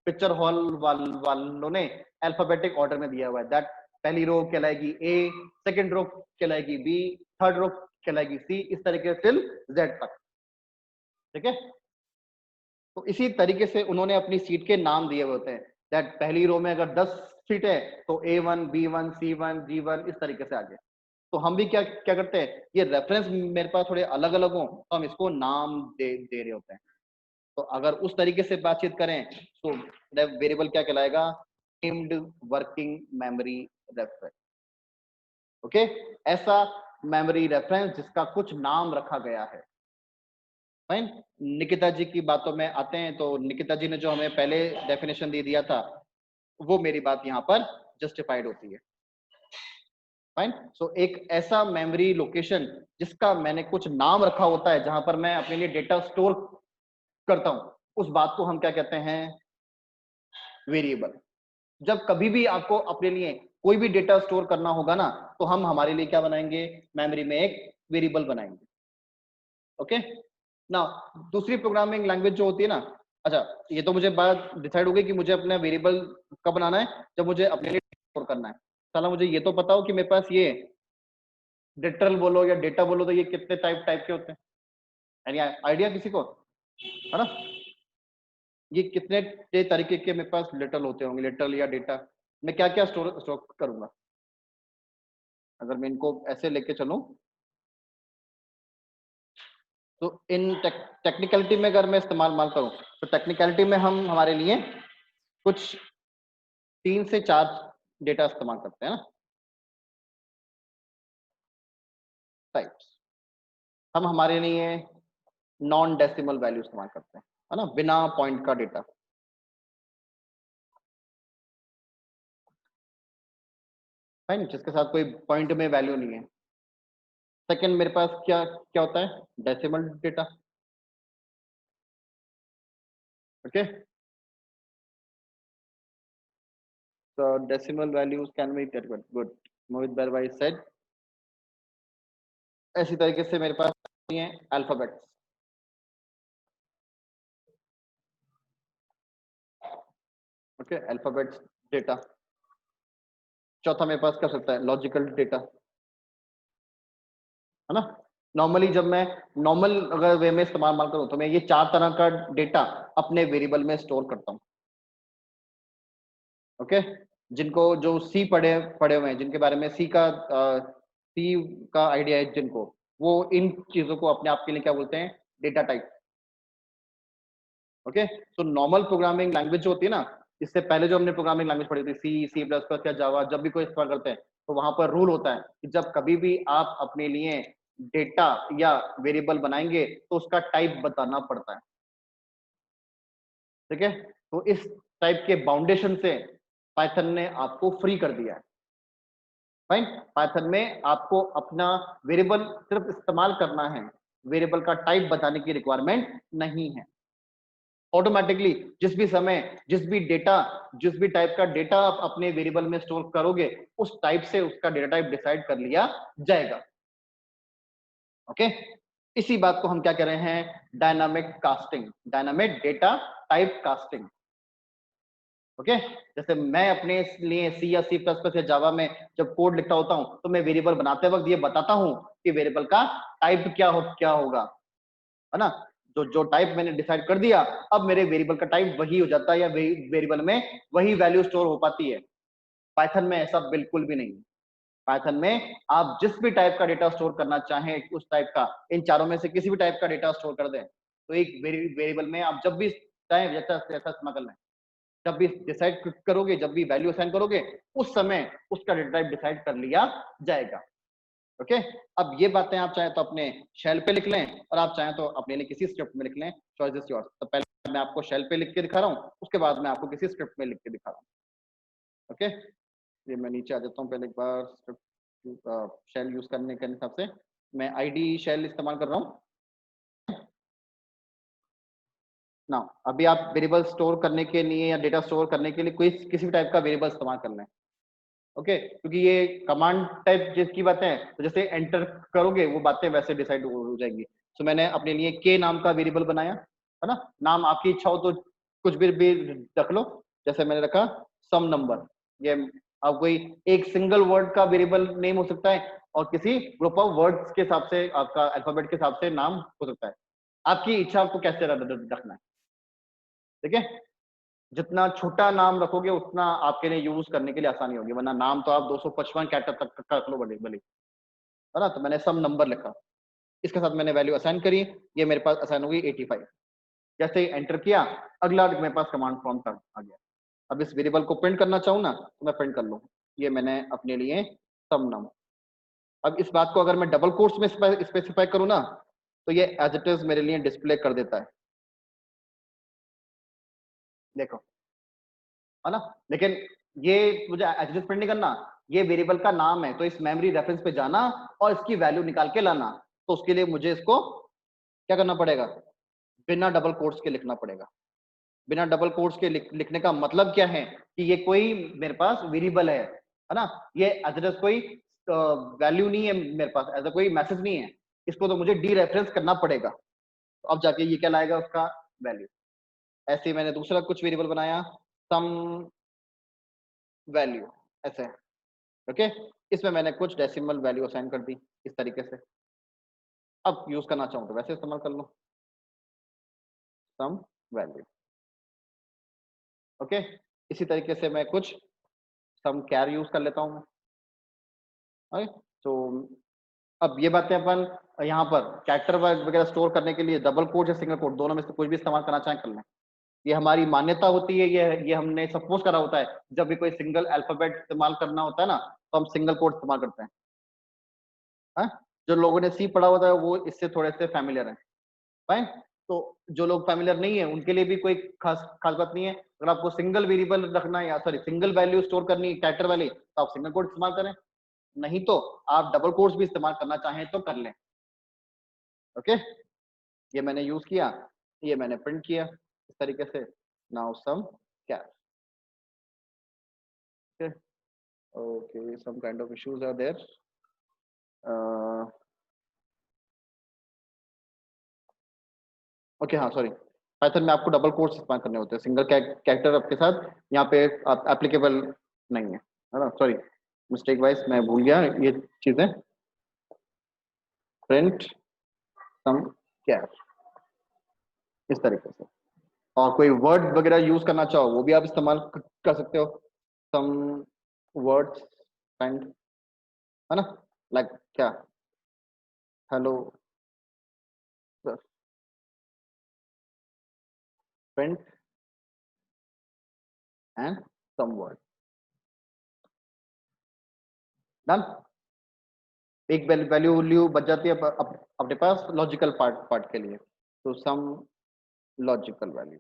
पिक्चर हॉल वालों ने अल्फाबेटिक ऑर्डर में दिया हुआ है, दैट पहली रो कहलाएगी A, सेकंड रो कहलाएगी B, थर्ड रो कहलाएगी C, इस तरीके से टिल Z तक। ठीक है, तो इसी तरीके से उन्होंने अपनी सीट के नाम दिए हुए होते हैं, दैट पहली रो में अगर 10 सीट है, तो A1 B1 C1 G1, इस तरीके से आगे। तो हम भी क्या क्या करते हैं, ये रेफरेंस मेरे पास थोड़े अलग अलग हो, तो हम इसको नाम दे रहे होते हैं। तो अगर उस तरीके से बातचीत करें, तो वेरिएबल क्या कहलाएगा, named working memory reference. Okay, ऐसा मेमोरी रेफरेंस जिसका कुछ नाम रखा गया है। फाइन। निकिता जी की बातों में आते हैं, तो निकिता जी ने जो हमें पहले डेफिनेशन दे दिया था, वो मेरी बात यहाँ पर जस्टिफाइड होती है। फाइन। सो एक ऐसा मेमोरी लोकेशन जिसका मैंने कुछ नाम रखा होता है, जहां पर मैं अपने लिए डेटा स्टोर करता हूं, उस बात को हम क्या कहते हैं, वेरिएबल। जब कभी भी आपको अपने लिए कोई भी डेटा स्टोर करना होगा ना, तो हम हमारे लिए क्या बनाएंगे, मेमोरी में एक वेरिएबल बनाएंगे। ओके ना। दूसरी प्रोग्रामिंग लैंग्वेज जो होती है ना, अच्छा, ये तो मुझे बात डिसाइड हो गई कि मुझे अपना वेरिएबल कब बनाना है, जब मुझे अपने लिए स्टोर करना है। साला मुझे ये तो पता हो कि मेरे पास ये लिटरल बोलो या डेटा बोलो, तो ये कितने टाइप के होते हैं, यानी आइडिया किसी को है ना, ये कितने तरीके के मेरे पास लिटरल होते होंगे, लिटरल या डेटा, मैं क्या क्या स्टोर करूंगा। अगर मैं इनको ऐसे लेके चलूं, तो इन टेक्निकलिटी में अगर मैं इस्तेमाल करूं, तो टेक्निकलिटी में हम हमारे लिए कुछ 3 से 4 डेटा इस्तेमाल करते हैं ना। टाइप्स। हम हमारे लिए नॉन डेसिमल वैल्यू इस्तेमाल करते हैं, है ना, बिना पॉइंट का डेटा। फाइन, जिसके साथ कोई पॉइंट में वैल्यू नहीं है। सेकंड मेरे पास क्या क्या होता है, decimal data. Okay, so decimal values can be good. Good, Mohit Barwai said। ऐसी तरीके से मेरे पास है अल्फाबेट्स। Okay, alphabets data. चौथा मेरे पास क्या हो सकता है, लॉजिकल डेटा, है ना। नॉर्मली जब मैं नॉर्मल अगर वे में इस्तेमाल करूं तो मैं ये 4 तरह का डेटा अपने वेरिएबल में स्टोर करता हूं। ओके, जिनको जो सी पढ़े पढ़े हुए हैं, जिनके बारे में सी का आइडिया है जिनको, वो इन चीजों को अपने आप के लिए क्या बोलते हैं, डेटा टाइप। ओके, तो नॉर्मल प्रोग्रामिंग लैंग्वेज जो होती है ना, इससे पहले जो हमने प्रोग्रामिंग लैंग्वेज पढ़ी थी, सी प्लस प्लस या जावा, जब भी कोई इस्तेमाल करते हैं तो वहां पर रूल होता है कि जब कभी भी आप अपने लिए डेटा या वेरिएबल बनाएंगे तो उसका टाइप बताना पड़ता है। ठीक है, तो इस टाइप के बाउंडेशन से पाइथन ने आपको फ्री कर दिया है। फाइन, पाइथन में आपको अपना वेरिएबल सिर्फ इस्तेमाल करना है, वेरिएबल का टाइप बताने की रिक्वायरमेंट नहीं है। ऑटोमेटिकली जिस भी समय जिस भी टाइप का डेटा आप अपने वेरिएबल में स्टोर करोगे, उस टाइप से उसका डेटा टाइप डिसाइड कर लिया जाएगा। ओके, इसी बात को हम क्या कह रहे हैं, dynamic casting, dynamic data type casting. Okay, जैसे मैं अपने लिए सी या सी प्लस प्लस या जावा में जब कोड लिखता होता हूं तो मैं वेरिएबल बनाते वक्त ये बताता हूं कि वेरिएबल का टाइप क्या होगा, है ना। जो टाइप मैंने डिसाइड कर दिया, अब मेरे वेरिएबल का टाइप वही हो जाता है या वेरिएबल में वही वैल्यू स्टोर हो पाती है। पाइथन में ऐसा बिल्कुल भी नहीं है। पाइथन में आप जिस भी टाइप का डेटा स्टोर करना चाहें, उस टाइप का, इन चारों में से किसी भी टाइप का डेटा स्टोर कर दें, तो एक वेरिएबल में आप जब भी चाहें जैसा जैसा इस्तेमाल करना है, जब भी डिसाइड करोगे, जब भी वैल्यू असाइन करोगे, उस समय उसका डेटा टाइप डिसाइड कर लिया जाएगा। ओके, अब ये बातें आप चाहें तो अपने शेल पे लिख लें और आप चाहें तो अपने लिए किसी स्क्रिप्ट में लिख लें, चॉइस इज योर्स। तो पहले मैं आपको शेल पे लिख के दिखा रहा हूँ, उसके बाद मैं आपको किसी स्क्रिप्ट में लिख के दिखा रहा हूँ। ओके, ये मैं नीचे आ जाता हूँ, पहले एक बार स्क्रिप्ट शेल यूज करने के हिसाब से मैं आईडी शेल इस्तेमाल कर रहा हूँ ना। अभी आप वेरिएबल स्टोर करने के लिए या डेटा स्टोर करने के लिए कोई किसी भी टाइप का वेरिएबल इस्तेमाल कर लें। ओके, क्योंकि ये कमांड टाइप जिसकी बातें हैं, तो जैसे एंटर करोगे वो बातें वैसे डिसाइड हो जाएंगी। तो मैंने अपने लिए के नाम का वेरिएबल बनाया, है ना। नाम आपकी इच्छा हो तो कुछ भी रख लो, जैसे मैंने रखा सम नंबर। ये आप कोई एक सिंगल वर्ड का वेरिएबल नेम हो सकता है और किसी ग्रुप ऑफ वर्ड्स के हिसाब से आपका अल्फाबेट के हिसाब से नाम हो सकता है। आपकी इच्छा आपको कैसे रखना है, ठीक है। जितना छोटा नाम रखोगे उतना आपके लिए यूज करने के लिए आसानी होगी, वरना नाम तो आप 255 कैरेक्टर तक का रख लो भले भले, है ना। तो मैंने सम नंबर लिखा, इसके साथ मैंने वैल्यू असाइन करी, ये मेरे पास असाइन हो गई 85। जैसे ही एंटर किया, अगला मेरे पास कमांड प्रॉम्प्ट आ गया। अब इस वेरिएबल को प्रिंट करना चाहूँ ना तो मैं प्रिंट कर लूँ, ये मैंने अपने लिए सम नम। अब इस बात को अगर मैं डबल कोट्स में स्पेसिफाई करूँ ना, तो ये एज इट इज मेरे लिए डिस्प्ले कर देता है, देखो, है ना। लेकिन ये मुझे एज प्रिंट नहीं करना, ये वेरिएबल का नाम है, तो इस मेमोरी रेफरेंस पे जाना और इसकी वैल्यू निकाल के लाना, तो उसके लिए मुझे इसको क्या करना पड़ेगा, बिना डबल कोट्स के लिखना पड़ेगा। बिना डबल कोट्स के लिखने का मतलब क्या है कि ये कोई मेरे पास वेरिएबल है ना। ये एज इट कोई वैल्यू नहीं है मेरे पास, ऐसा कोई मैसेज नहीं है, इसको तो मुझे डी रेफरेंस करना पड़ेगा, तो अब जाके ये क्या लाएगा, उसका वैल्यू। ऐसे ही मैंने दूसरा कुछ वेरिएबल बनाया, सम वैल्यू, ऐसे, ओके। इसमें मैंने कुछ डेसिमल वैल्यू असाइन कर दी इस तरीके से। अब यूज करना चाहूँ तो वैसे इस्तेमाल कर लो, सम वैल्यू, ओके। इसी तरीके से मैं कुछ सम कैर यूज कर लेता हूँ। ओके, तो अब ये बातें अपन यहाँ पर कैरेक्टर वगैरह स्टोर करने के लिए डबल कोट या सिंगल कोट दोनों में से कुछ भी इस्तेमाल करना चाहें कर लें, ये हमारी मान्यता होती है, ये हमने सपोज करा होता है। जब भी कोई सिंगल अल्फाबेट इस्तेमाल करना होता है ना, तो हम सिंगल कोट इस्तेमाल करते हैं, हाँ? जो लोगों ने सी पढ़ा होता है वो इससे थोड़े से फैमिलियर है। फाइन। तो जो लोग फैमिलियर नहीं है उनके लिए भी कोई खास खास बात नहीं है। अगर आपको सिंगल वेरिएबल रखना है या सॉरी सिंगल वैल्यू स्टोर करनी है कैरेक्टर वाली, तो आप सिंगल कोड इस्तेमाल करें, नहीं तो आप डबल कोड्स भी इस्तेमाल करना चाहें तो कर लें। ओके, ये मैंने यूज किया, ये मैंने प्रिंट किया इस तरीके से। नाउ सम क्या, okay some kind of issues are there. Okay हाँ सॉरी, पाइथन में आपको डबल कोट्स इस्तेमाल करने होते हैं, सिंगल कैरेक्टर आपके साथ यहाँ पे एप्लीकेबल नहीं है ना, सॉरी मिस्टेक वाइज मैं भूल गया ये चीजें। प्रिंट सम क्या इस तरीके से, और कोई वर्ड वगैरह यूज करना चाहो वो भी आप इस्तेमाल कर सकते हो, सम वर्ड्स काइंड, है ना, लाइक क्या, hello print and some word, done. एक वैल्यू बच जाती है अपने पास लॉजिकल पार्ट के लिए, तो सम लॉजिकल वैल्यू,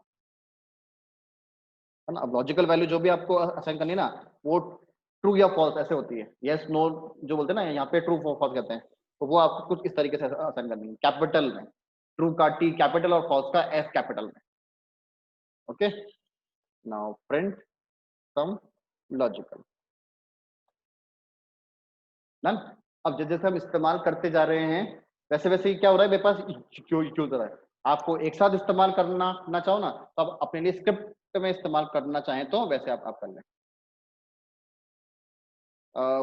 है ना। अब लॉजिकल वैल्यू जो भी आपको असाइन करनी है ना, वो ट्रू या फॉल्स ऐसे होती है, यस नो जो बोलते हैं ना, यहाँ पे ट्रू फॉल्स कहते हैं, तो वो आपको कुछ इस तरीके से असाइन करनी है, कैपिटल में, ट्रू का टी कैपिटल और फॉल्स का एफ कैपिटल में। Okay, now print some logical, done. अब जैसे जैसे हम इस्तेमाल करते जा रहे हैं वैसे वैसे ही क्या हो रहा है मेरे पास क्यों क्यों हो रहा है। आपको एक साथ इस्तेमाल करना चाहो ना, तो आप अपने लिए स्क्रिप्ट में इस्तेमाल करना चाहें तो वैसे आप कर लें।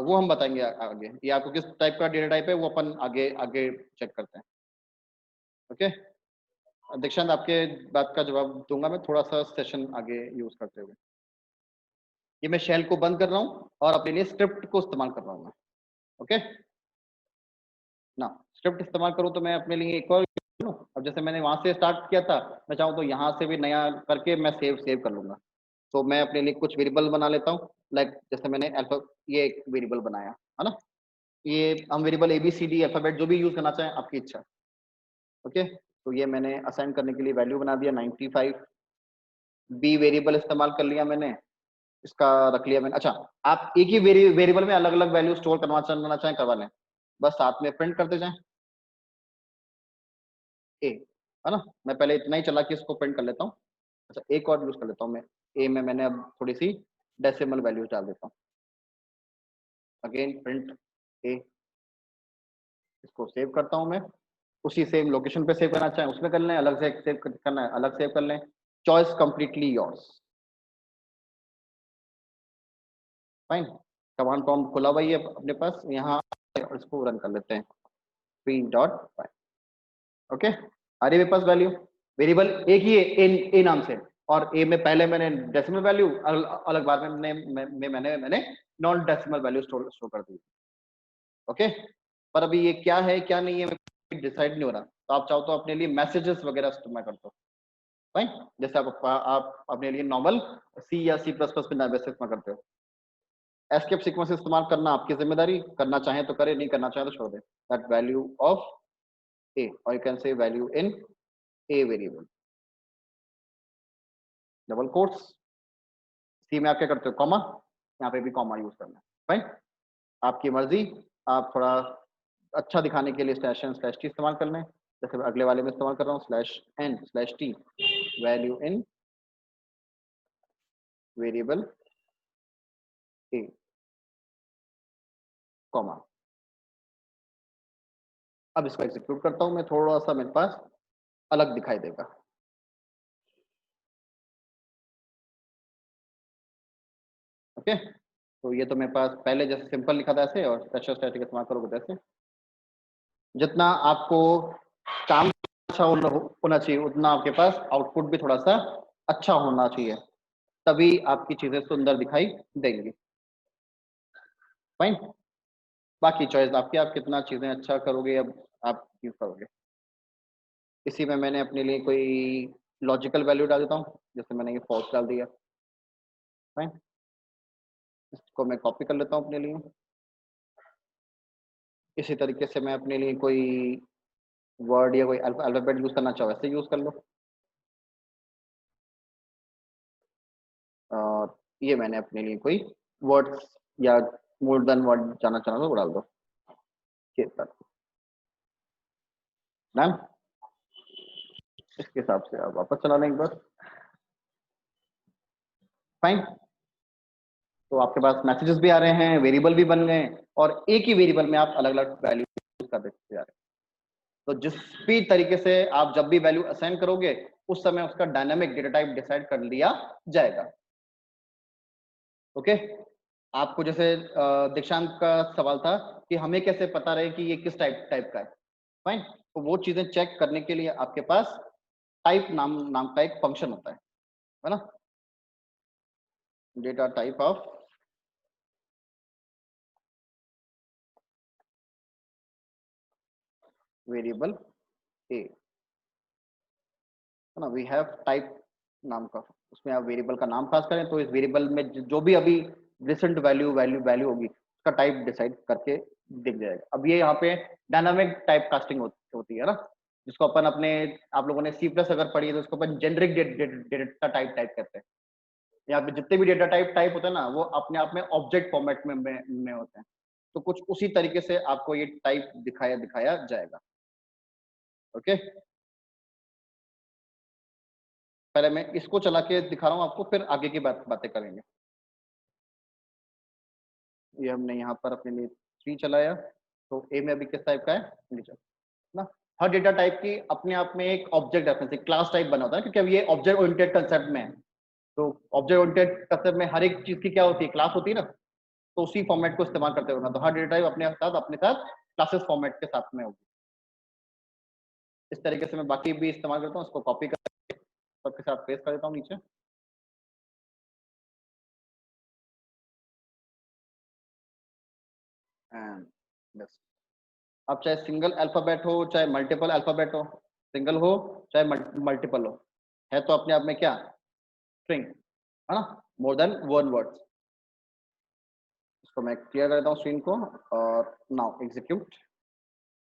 वो हम बताएंगे आगे, ये आपको किस टाइप का डेटा टाइप है वो अपन आगे आगे चेक करते हैं। ओके, दीक्षांत आपके बात का जवाब दूंगा मैं थोड़ा सा सेशन आगे यूज करते हुए। ये मैं शेल को बंद कर रहा हूँ और अपने लिए स्क्रिप्ट को इस्तेमाल कर रहा हूँ मैं। ओके ना, स्क्रिप्ट इस्तेमाल करूँ तो मैं अपने लिए एक और, अब जैसे मैंने वहां से स्टार्ट किया था, मैं चाहूँ तो यहाँ से भी नया करके मैं सेव कर लूंगा। तो मैं अपने लिए कुछ वेरिएबल बना लेता हूँ, लाइक जैसे मैंने अल्फा ये एक वेरिएबल बनाया है ना, ये हम वेरिएबल ABCD अल्फाबेट जो भी यूज करना चाहें आपकी इच्छा। ओके, तो ये मैंने असाइन करने के लिए वैल्यू बना दिया 95, बी वेरिएबल इस्तेमाल कर लिया मैंने, इसका रख लिया मैंने। अच्छा, आप एक ही वेरिएबल में अलग अलग वैल्यू स्टोर करना चाहें करवा लें, बस साथ में प्रिंट करते जाएं ए, है ना। मैं पहले इतना ही चला कि इसको प्रिंट कर लेता हूँ। अच्छा, एक और यूज कर लेता हूँ मैं, ए में मैंने अब थोड़ी सी डेसिमल वैल्यूज डाल देता हूँ, अगेन प्रिंट ए, इसको सेव करता हूँ मैं, उसी सेम लोकेशन पे सेव करना चाहें उसमें कर लें, अलग से सेव करना है अलग सेव कर लें, choice completely yours. Fine, command prompt खुला हुआ ही है अपने पास यहाँ, और इसको रन कर लेते हैं 3.5। ओके, आ रही है मेरे पास वैल्यू, वेरिएबल एक ही है ए नाम से, और ए में पहले मैंने डेसिमल वैल्यू, अलग बार में मैंने नॉन डेसिमल वैल्यू स्टोर कर दी। ओके, पर अभी ये क्या है क्या नहीं है डिसाइड नहीं हो रहा, तो आप चाहो तो अपने लिए मैसेजेस वगैरह इस्तेमाल कर दो। फाइन, जैसे आप अपने लिए नॉर्मल सी या C++ में वैसे इस्तेमाल करते हो। एस्केप सीक्वेंस इस्तेमाल करना आपकी जिम्मेदारी, करना चाहें तो करें, नहीं करना चाहें तो छोड़ दें। दैट वैल्यू ऑफ ए, और you can say value in a variable, double quotes, C में आप क्या करते हो कॉमा, यहाँ पे भी कॉमा यूज करना है। फाइन, आपकी मर्जी, आप थोड़ा अच्छा दिखाने के लिए स्लैश एन स्लैश टी इस्तेमाल कर लें, जैसे मैं अगले वाले में इस्तेमाल कर रहा हूँ slash n slash t, value in variable a comma. अब इसको एग्जीक्यूट करता हूँ मैं, थोड़ा सा मेरे पास अलग दिखाई देगा। ओके, तो ये तो मेरे पास पहले जैसे सिंपल लिखा था ऐसे, और स्पेशल स्टैटिक इस्तेमाल करोगे जैसे, जितना आपको काम अच्छा होना चाहिए उतना आपके पास आउटपुट भी थोड़ा सा अच्छा होना चाहिए, तभी आपकी चीजें सुंदर दिखाई देंगी। फाइन, बाकी चॉइस आपकी, आप कितना चीजें अच्छा करोगे अब आप यूज करोगे। इसी में मैंने अपने लिए कोई लॉजिकल वैल्यू डाल देता हूँ, जैसे मैंने ये फॉल्स डाल दिया। फाइन, इसको मैं कॉपी कर लेता हूँ अपने लिए, इसी तरीके से मैं अपने लिए कोई वर्ड या कोई अल्फाबेट यूज करना चाहो ऐसे यूज कर लो। और ये मैंने अपने लिए कोई वर्ड्स या मोर देन वर्ड जाना चाहो तो वो डाल दो। मैम इसके हिसाब से आप वापस चला लें एक बार। फाइन। तो आपके पास मैसेजेस भी आ रहे हैं, वेरिएबल भी बन गए और एक ही वेरिएबल में आप अलग अलग वैल्यू यूज कर देते जा रहे हैं। तो जिस भी तरीके से आप जब भी वैल्यू असाइन करोगे उस समय उसका डायनामिक डेटा टाइप डिसाइड कर लिया जाएगा। ओके। आपको जैसे दीक्षांत का सवाल था कि हमें कैसे पता रहे कि ये किस टाइप का है। फाइन। तो वो चीजें चेक करने के लिए आपके पास टाइप नाम का एक फंक्शन होता है ना। डेटा टाइप ऑफ वेरिएबल ए, है ना। वी हैव टाइप नाम का, उसमें आप वेरिएबल का नाम पास करें तो इस वेरिएबल में जो भी अभी रिसेंट वैल्यू होगी उसका टाइप डिसाइड करके दिख जाएगा। अब ये यहाँ पे डायनामिक टाइप कास्टिंग होती है ना, जिसको अपन अपने आप लोगों ने सी प्लस अगर पढ़ी है तो उसको अपन जेनरिक डेटा टाइप कहते हैं। यहाँ पे जितने भी डेटा टाइप होते हैं ना वो अपने आप में ऑब्जेक्ट फॉर्मेट में होते हैं। तो कुछ उसी तरीके से आपको ये टाइप दिखाया जाएगा। ओके। पहले मैं इसको चला के दिखा रहा हूँ आपको, फिर आगे की बातें करेंगे। ये हमने यहाँ पर अपने लिए 3 चलाया, तो ए में अभी किस टाइप का है, इंटीजर ना। हर डेटा टाइप की अपने आप में एक ऑब्जेक्ट रेफरेंस क्लास टाइप बना होता है, क्योंकि अब ये ऑब्जेक्ट ओरिएंटेड कंसेप्ट में है। तो ऑब्जेक्ट ओरिएंटेड कंसेप्ट में हर एक चीज की क्या होती है, क्लास होती है ना। तो उसी फॉर्मेट को इस्तेमाल करते होगा, तो हर डेटा टाइप अपने साथ क्लासेस फॉर्मेट के साथ में होगी। इस तरीके से मैं बाकी भी इस्तेमाल करता हूँ, उसको कॉपी करके सबके साथ पेस्ट कर देता हूँ नीचे। एंड बस। अब चाहे सिंगल अल्फाबेट हो चाहे मल्टीपल अल्फाबेट हो, सिंगल हो चाहे मल्टीपल हो, है तो अपने आप में क्या, स्ट्रिंग, है ना, मोर देन वन वर्ड। इसको मैं क्लियर कर देता हूँ स्क्रीन को और now execute.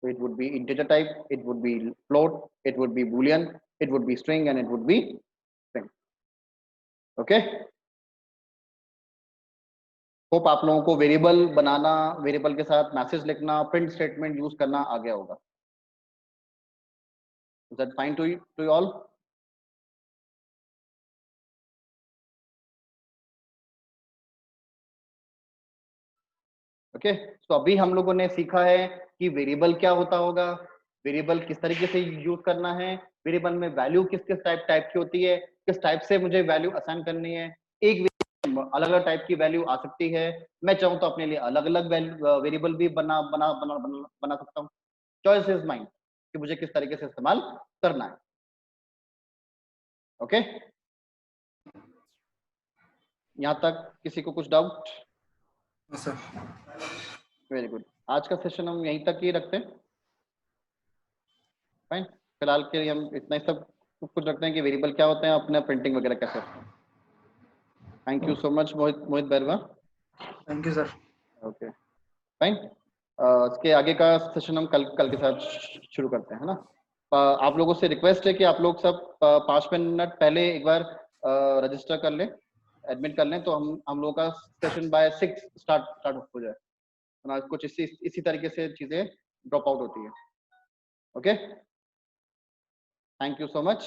So it would be integer type, it would be float, it would be boolean, it would be string and it would be string. Okay. Hope आप लोगों को वेरिएबल बनाना, वेरिएबल के साथ मैसेज लिखना, print statement use करना आ गया होगा। Is that fine to you all? Okay. तो अभी हम लोगों ने सीखा है कि वेरिएबल क्या होता होगा, वेरिएबल किस तरीके से यूज करना है, वेरिएबल में वैल्यू किस किस टाइप की होती है, किस टाइप से मुझे वैल्यू असाइन करनी है। एक अलग अलग टाइप की वैल्यू आ सकती है, मैं चाहूँ तो अपने लिए अलग अलग वेरिएबल भी बना सकता हूँ। चॉइस इज माइन कि मुझे किस तरीके से इस्तेमाल करना है। ओके। यहाँ तक किसी को कुछ डाउट? Sir very good. आज का सेशन हम यहीं तक ही रखते हैं। फाइन। फिलहाल के लिए हम इतना ही सब कुछ रखते हैं कि वेरिएबल क्या होते हैं, अपना प्रिंटिंग वगैरह कैसे होता है। Thank you so much Mohit Bairwa. Thank you sir. Okay fine. इसके आगे का सेशन हम कल के साथ शुरू करते हैं ना। आप लोगों से रिक्वेस्ट है कि आप लोग सब 5 मिनट पहले एक बार रजिस्टर कर लें, एडमिट कर लें, तो हम लोगों का सेशन बाय 6 स्टार्ट हो जाए ना। कुछ इसी तरीके से चीजें ड्रॉप आउट होती है। Okay, thank you so much.